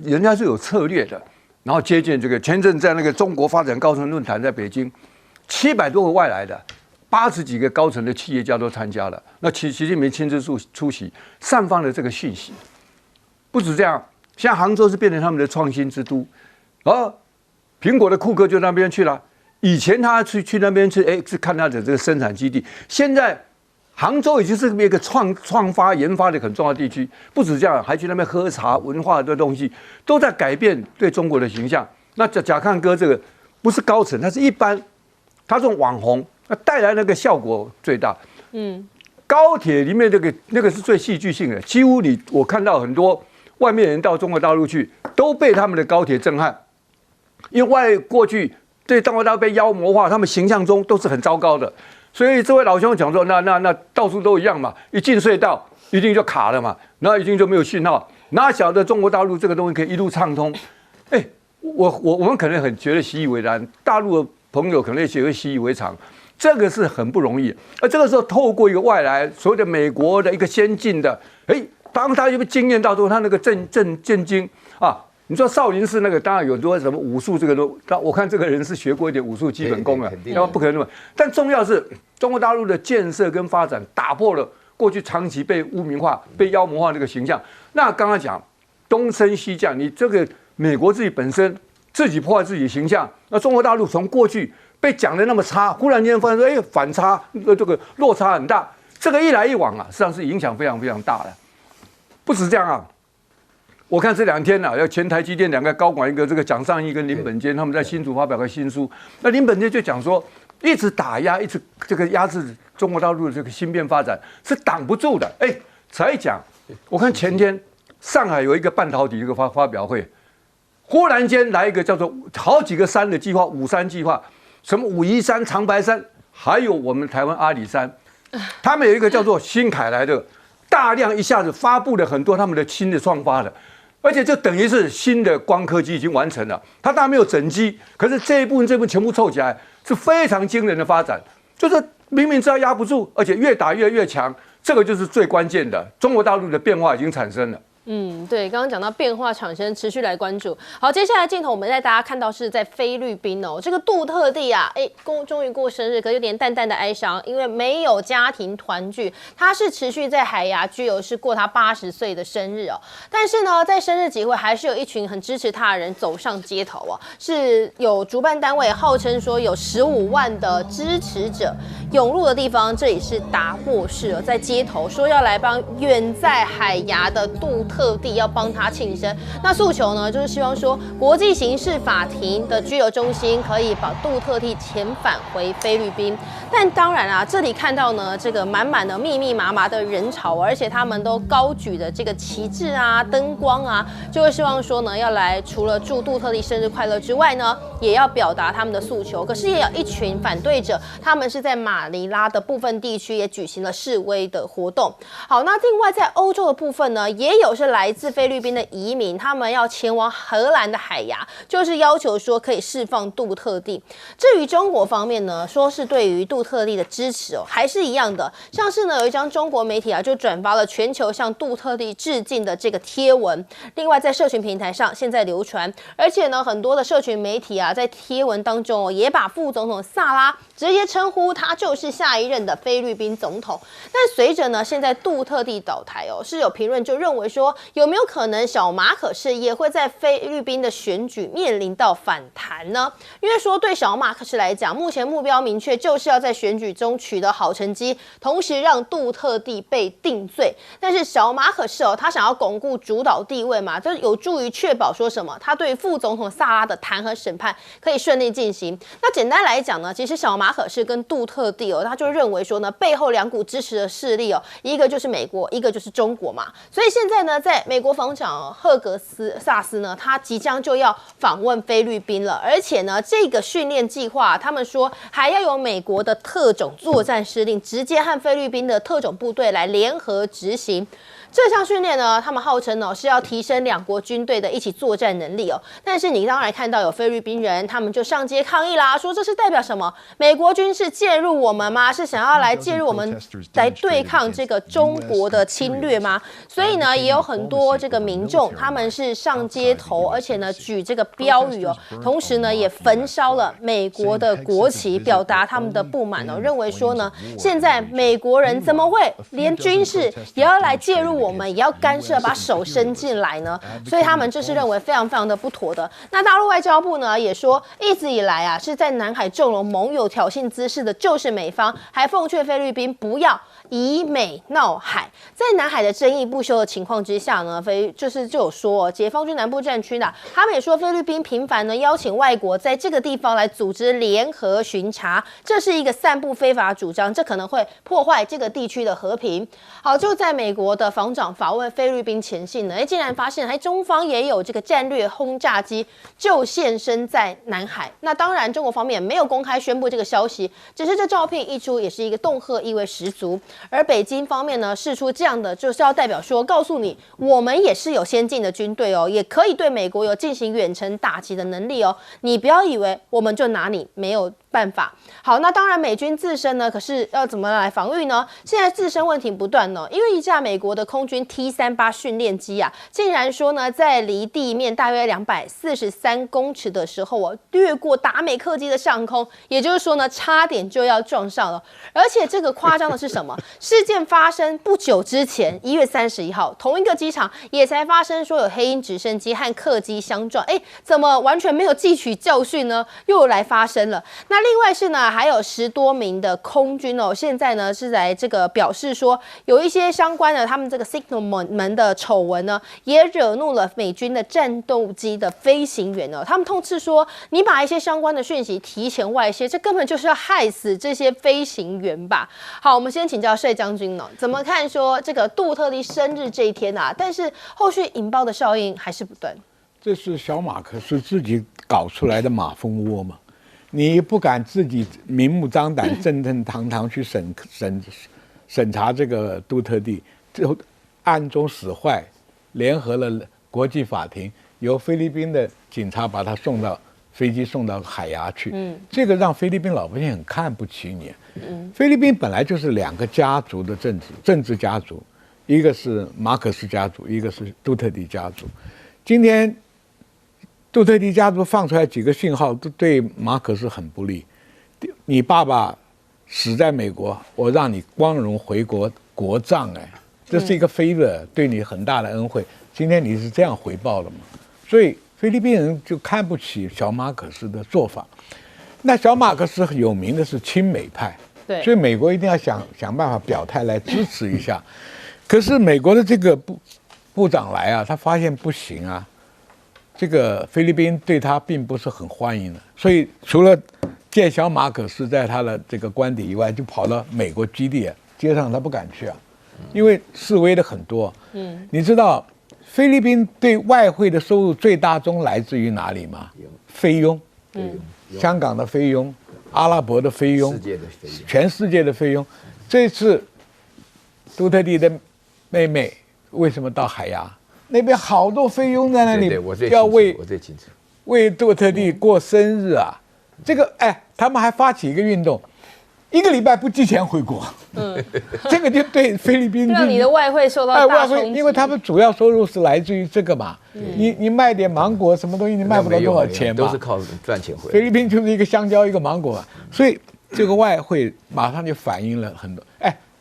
J: 人家是有策略的，然后接近这个前阵在那个中国发展高层论坛在北京，700多个外来的，80几个高层的企业家都参加了，那习近平亲自出席，散放了这个讯息。不止这样，现在杭州是变成他们的创新之都，苹果的库克就那边去了。以前他去那边是看他的这个生产基地，现在杭州已经是一个创发研发的很重要的地区。不止这样，还去那边喝茶，文化的东西都在改变对中国的形象。那甲亢哥这个不是高层，他是一般，他这种网红，那带来那个效果最大。高铁里面那个是最戏剧性的，几乎我看到很多外面人到中国大陆去，都被他们的高铁震撼，因为过去。对中国大陆被妖魔化，他们形象中都是很糟糕的，所以这位老兄讲说，那到处都一样嘛，一进隧道一定就卡了嘛，然后一定就没有讯号，哪晓得中国大陆这个东西可以一路畅通？我们可能很觉得习以为然，大陆的朋友可能也觉得习以为常，这个是很不容易。而这个时候透过一个外来所谓的美国的一个先进的，当他就被惊艳到之后，他那个震惊啊！你说少林寺那个当然有多什么武术，这个都，我看这个人是学过一点武术基本功啊，要不可能那么。但重要是中国大陆的建设跟发展打破了过去长期被污名化、被妖魔化那个形象。那刚刚讲东升西降，你这个美国自己本身自己破坏自己形象，那中国大陆从过去被讲的那么差，忽然间发现说，反差这个落差很大，这个一来一往啊，实际上是影响非常非常大的。不止这样啊。我看这2天啊，要前台积电2个高管，一个这个蒋尚义跟林本坚，他们在新竹发表个新书。那林本坚就讲说，一直打压，一直这个压制中国大陆的这个芯片发展是挡不住的。才讲，我看前天上海有一个半导体一个发表会，忽然间来一个叫做好几个山的计划，5山计划，什么武夷山、长白山，还有我们台湾阿里山，他们有一个叫做新凯来的，大量一下子发布了很多他们的新的创发的。而且就等于是新的光刻机已经完成了，它当然没有整机，可是这一部分全部凑起来是非常惊人的发展。就是明明知道压不住，而且越打越强，这个就是最关键的。中国大陆的变化已经产生了。
I: 对，刚刚讲到变化产生，持续来关注。好，接下来镜头我们带大家看到是在菲律宾哦，这个杜特地啊，终于过生日，可有点淡淡的哀伤，因为没有家庭团聚。他是持续在海牙居留，是过他80岁的生日哦。但是呢，在生日集会还是有一群很支持他的人走上街头哦，是有主办单位号称说有15万的支持者涌入的地方，这里是达沃市哦，在街头说要来帮远在海牙的杜特地要帮他庆生。那诉求呢，就是希望说国际刑事法庭的居留中心可以把杜特地遣返回菲律宾。但当然啊，这里看到呢，这个满满的密密麻麻的人潮，而且他们都高举的这个旗帜啊、灯光啊，就会希望说呢，要来除了祝杜特地生日快乐之外呢，也要表达他们的诉求。可是也有一群反对者，他们是在马尼拉的部分地区也举行了示威的活动。好，那另外在欧洲的部分呢，也有是来自菲律宾的移民，他们要前往荷兰的海牙，就是要求说可以释放杜特地。至于中国方面呢，说是对于杜特地的支持哦，还是一样的。像是呢有一张中国媒体啊，就转发了全球向杜特地致敬的这个贴文。另外在社群平台上现在流传，而且呢很多的社群媒体啊，在贴文当中也把副总统萨拉直接称呼他就是下一任的菲律宾总统。但随着呢现在杜特地倒台哦，是有评论就认为说，有没有可能小马可仕也会在菲律宾的选举面临到反弹呢？因为说对小马可仕来讲，目前目标明确，就是要在选举中取得好成绩，同时让杜特地被定罪。但是小马可仕哦，他想要巩固主导地位嘛，这有助于确保说什么，他对副总统萨拉的弹劾审判可以顺利进行。那简单来讲呢，其实小马可仕跟杜特地哦，他就认为说呢，背后2股支持的势力哦，一个就是美国，一个就是中国嘛。所以现在呢，在美国防长赫格萨斯呢，他即将就要访问菲律宾了，而且呢，这个训练计划，他们说还要有美国的特种作战司令直接和菲律宾的特种部队来联合执行。这项训练呢，他们号称是要提升两国军队的一起作战能力哦。但是你当然看到有菲律宾人，他们就上街抗议啦，说这是代表什么？美国军事介入我们吗？是想要来介入我们来对抗这个中国的侵略吗？所以呢，也有很多这个民众他们是上街头，而且呢举这个标语哦，同时呢也焚烧了美国的国旗，表达他们的不满哦，认为说呢，现在美国人怎么会连军事也要来介入我们，也要干涉，把手伸进来呢？所以他们就是认为非常非常的不妥的。那大陆外交部呢也说，一直以来啊是在南海纵容盟友挑衅滋事的就是美方，还奉劝菲律宾不要以美闹海。在南海的争议不休的情况之下呢，就有说解放军南部战区呢，他们也说菲律宾频繁呢邀请外国在这个地方来组织联合巡查，这是一个散布非法主张，这可能会破坏这个地区的和平。好，就在美国的防长访问菲律宾前夕呢，竟然发现中方也有这个战略轰炸机就现身在南海。那当然，中国方面没有公开宣布这个消息，只是这照片一出，也是一个恫吓意味十足。而北京方面呢，释出这样的，就是要代表说，告诉你，我们也是有先进的军队哦，也可以对美国有进行远程打击的能力哦。你不要以为我们就拿你没有办法。好，那当然美军自身呢，可是要怎么来防御呢？现在自身问题不断呢，因为一架美国的空军 T-38训练机啊，竟然说呢，在离地面大约243公尺的时候掠过达美客机的上空，也就是说呢，差点就要撞上了。而且这个夸张的是什么？事件发生不久之前，1月31号，同一个机场也才发生说有黑鹰直升机和客机相撞，怎么完全没有汲取教训呢？又来发生了。那另外是呢，还有10多名的空军现在呢是来这个表示说，有一些相关的他们这个 signal 门的丑闻呢，也惹怒了美军的战斗机的飞行员他们痛斥说，你把一些相关的讯息提前外泄，这根本就是要害死这些飞行员吧。好，我们先请教帅将军怎么看说这个杜特地生日这一天啊，但是后续引爆的效应还是不断。
J: 这是小马可是自己搞出来的马蜂窝嘛？你不敢自己明目张胆、正正堂堂去审查这个杜特地，就暗中使坏，联合了国际法庭，由菲律宾的警察把他飞机送到海牙去。这个让菲律宾老百姓很看不起你。菲律宾本来就是2个家族的政治家族，一个是马可斯家族，一个是杜特地家族。今天杜特地家族放出来几个讯号，都对马可斯很不利。你爸爸死在美国，我让你光荣回国葬，这是一个favor，对你很大的恩惠。今天你是这样回报的吗？所以菲律宾人就看不起小马可斯的做法。那小马可斯有名的是亲美派，
I: 对，
J: 所以美国一定要想办法表态来支持一下。可是美国的这个部长来啊，他发现不行啊。这个菲律宾对他并不是很欢迎的，所以除了见小马可斯在他的这个官邸以外，就跑到美国基地街上他不敢去啊，因为示威的很多。你知道菲律宾对外汇的收入最大宗来自于哪里吗？菲佣，香港的菲佣，阿拉伯的菲佣，全世界的菲佣。这次杜特地的妹妹为什么到海牙？那边好多菲佣在那里，要为杜特地过生日啊！这个他们还发起一个运动，1个礼拜不寄钱回国。这个就对菲律宾
I: 让你的外汇受到大冲击，
J: 因为他们主要收入是来自于这个嘛。你卖点芒果什么东西，你卖不到多少钱嘛，
K: 都是靠赚钱回来。
J: 菲律宾就是一个香蕉一个芒果嘛，所以这个外汇马上就反映了很多。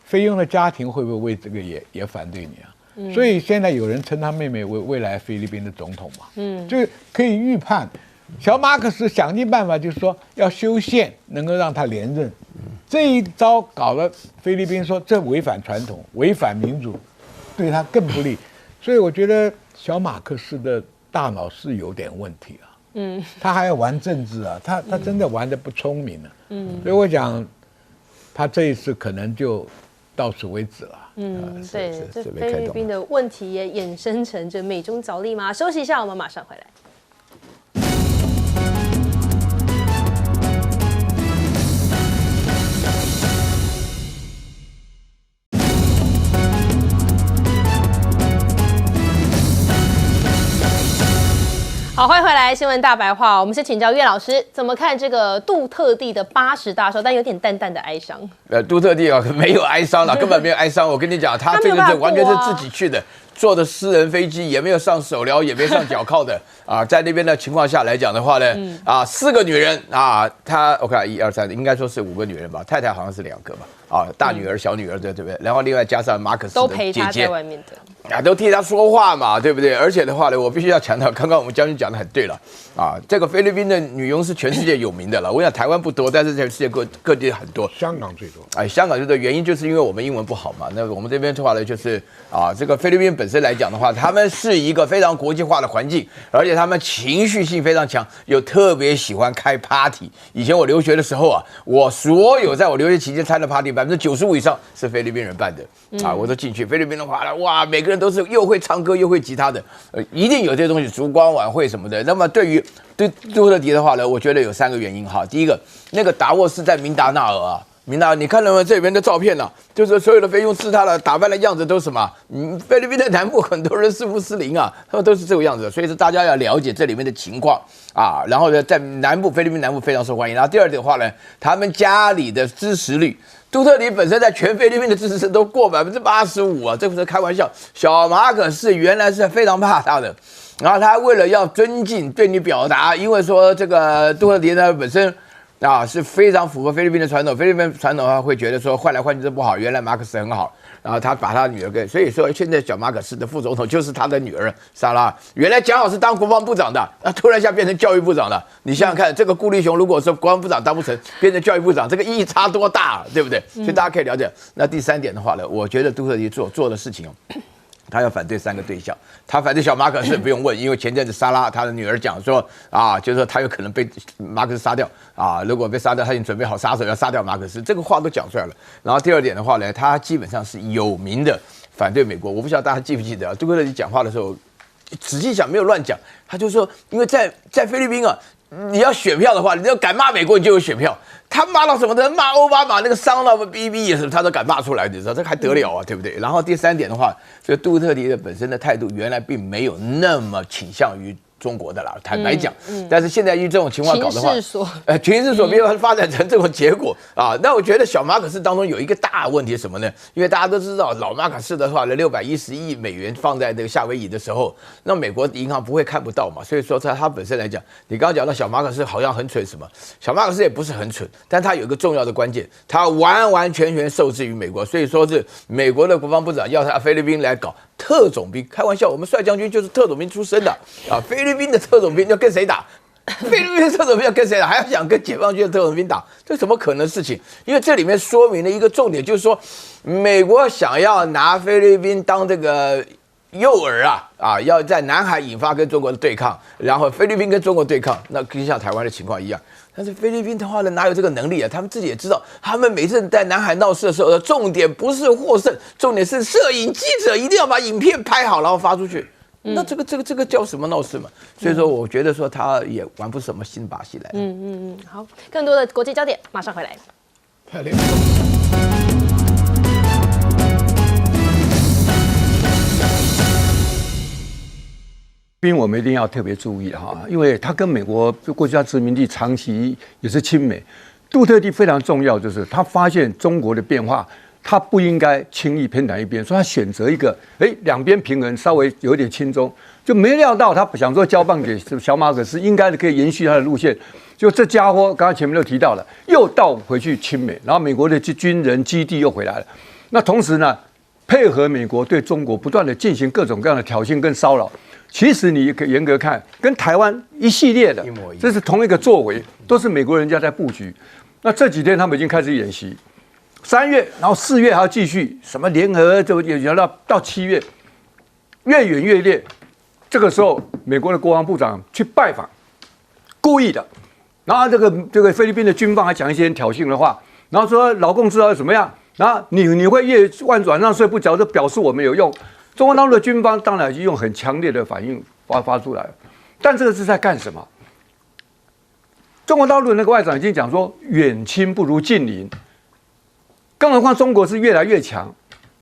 J: 菲佣的家庭会不会为这个也反对你啊？所以现在有人称他妹妹为未来菲律宾的总统嘛，就可以预判，小马可斯想尽办法就是说要修宪，能够让他连任。这一招搞了菲律宾说这违反传统，违反民主，对他更不利。所以我觉得小马可斯的大脑是有点问题啊。他还要玩政治啊，他真的玩得不聪明啊。所以我讲他这一次可能就到此为止了。
I: 对，这菲律宾的问题也衍生成这美中角力吗？休息一下，我们马上回来。好，欢迎回来，新闻大白话。我们先请教岳老师，怎么看这个杜特地的80大寿，但有点淡淡的哀伤。
K: 杜特地啊，没有哀伤了，根本没有哀伤。我跟你讲，他这个是完全是自己去的，坐的私人飞机，也没有上手疗，也没上脚铐的啊。在那边的情况下来讲的话呢，4个女人啊，他我看1、2、3，应该说是5个女人吧，太太好像是2个吧。啊，大女儿、小女儿，对不对？然后另外加上马可斯的姐姐，
I: 都陪他在外面的，
K: 都替他说话嘛，对不对？而且的话呢，我必须要强调，刚刚我们将军讲的很对了啊，这个菲律宾的女佣是全世界有名的了。我想台湾不多，但是全世界各地很多。
J: 香港最多。
K: 香港最多，原因就是因为我们英文不好嘛。那我们这边的话呢，就是这个菲律宾本身来讲的话，他们是一个非常国际化的环境，而且他们情绪性非常强，又特别喜欢开 party。以前我留学的时候啊，我所有在我留学期间参的 party，95%以上是菲律宾人办的我都进去。菲律宾的话呢，哇，每个人都是又会唱歌又会吉他的，一定有这些东西，烛光晚会什么的。那么对杜特迪的话呢，我觉得有3个原因哈。第一个，那个达沃斯在明达纳尔啊。你看到没有？这里面的照片呢、就是所有的菲佣是他的打扮的样子都是什么？菲律宾的南部很多人是穆斯林啊，他们都是这个样子，所以说大家要了解这里面的情况啊。然后呢，在菲律宾南部非常受欢迎。然后第二点的话呢，他们家里的支持率，杜特迪本身在全菲律宾的支持都过85%啊，这不是开玩笑。小马可是原来是非常怕他的，然后他为了要尊敬对你表达，因为说这个杜特迪呢本身。是非常符合菲律宾的传统。菲律宾传统的话会觉得说换来换去都不好，原来马可斯很好，然后他把他女儿给，所以说现在小马可斯的副总统就是他的女儿莎拉。原来讲好是当国防部长的，突然一下变成教育部长了。你想想看，这个顾立雄如果说国防部长当不成，变成教育部长，这个意义差多大，对不对？所以大家可以了解。那第3点的话呢，我觉得杜特迪做的事情他要反对3个对象，他反对小马可斯不用问，因为前阵子莎拉他的女儿讲说就是说他有可能被马可斯杀掉如果被杀掉，他已经准备好杀手要杀掉马可斯，这个话都讲出来了。然后第2点的话呢，他基本上是有名的反对美国。我不晓得大家记不记得杜特迪讲话的时候，仔细想没有乱讲，他就说，因为在菲律宾你要选票的话，你要敢骂美国，你就有选票。他骂到什么的？骂奥巴马那个伤到 BB 也是，他都敢骂出来，你知道这还得了对不对？然后第3点的话，这个杜特迪的本身的态度原来并没有那么倾向于中国的啦，坦白讲，但是现在以这种情况搞的话，情势所逼发展成这种结果那我觉得小马可斯当中有一个大问题是什么呢？因为大家都知道老马可斯的话呢，610亿美元放在这个夏威夷的时候，那美国银行不会看不到嘛，所以说他本身来讲，你刚刚讲到小马可斯好像很蠢什么，小马可斯也不是很蠢，但他有一个重要的关键，他完完全全受制于美国，所以说是美国的国防部长要他菲律宾来搞特种兵，开玩笑，我们帅将军就是特种兵出身的菲律宾的特种兵要跟谁打？菲律宾的特种兵要跟谁打？还要想跟解放军的特种兵打，这怎么可能的事情？因为这里面说明了一个重点，就是说美国想要拿菲律宾当这个诱饵要在南海引发跟中国的对抗，然后菲律宾跟中国对抗，那跟像台湾的情况一样。但是菲律宾的话呢，哪有这个能力他们自己也知道，他们每次在南海闹事的时候，重点不是获胜，重点是摄影记者一定要把影片拍好，然后发出去。那这个叫什么闹事嘛？所以说，我觉得说他也玩不出什么新把戏来。
I: 好，更多的国际焦点马上回来。
J: 太厉害了。
L: 我们一定要特别注意因为他跟美国过去殖民地长期也是亲美。杜特地非常重要，就是他发现中国的变化，他不应该轻易偏袒一边，所以他选择一个两边平衡，稍微有点轻中，就没料到他想说交棒给小马可斯，应该可以延续他的路线。就这家伙，刚刚前面都提到了，又倒回去亲美，然后美国的军人基地又回来了。那同时呢，配合美国对中国不断的进行各种各样的挑衅跟骚扰。其实你严格看，跟台湾一系列的，这是同一个作为，都是美国人家在布局。那这几天他们已经开始演习，3月，然后4月还要继续什么联合，就演到7月，越演越烈。这个时候，美国的国防部长去拜访，故意的。然后这个菲律宾的军方还讲一些挑衅的话，然后说老共知道怎么样，然后你会越万转让税不缴，就表示我们有用。中国大陆的军方当然已经用很强烈的反应发出来了，但这个是在干什么？中国大陆的那个外长已经讲说，远亲不如近邻，更何况中国是越来越强。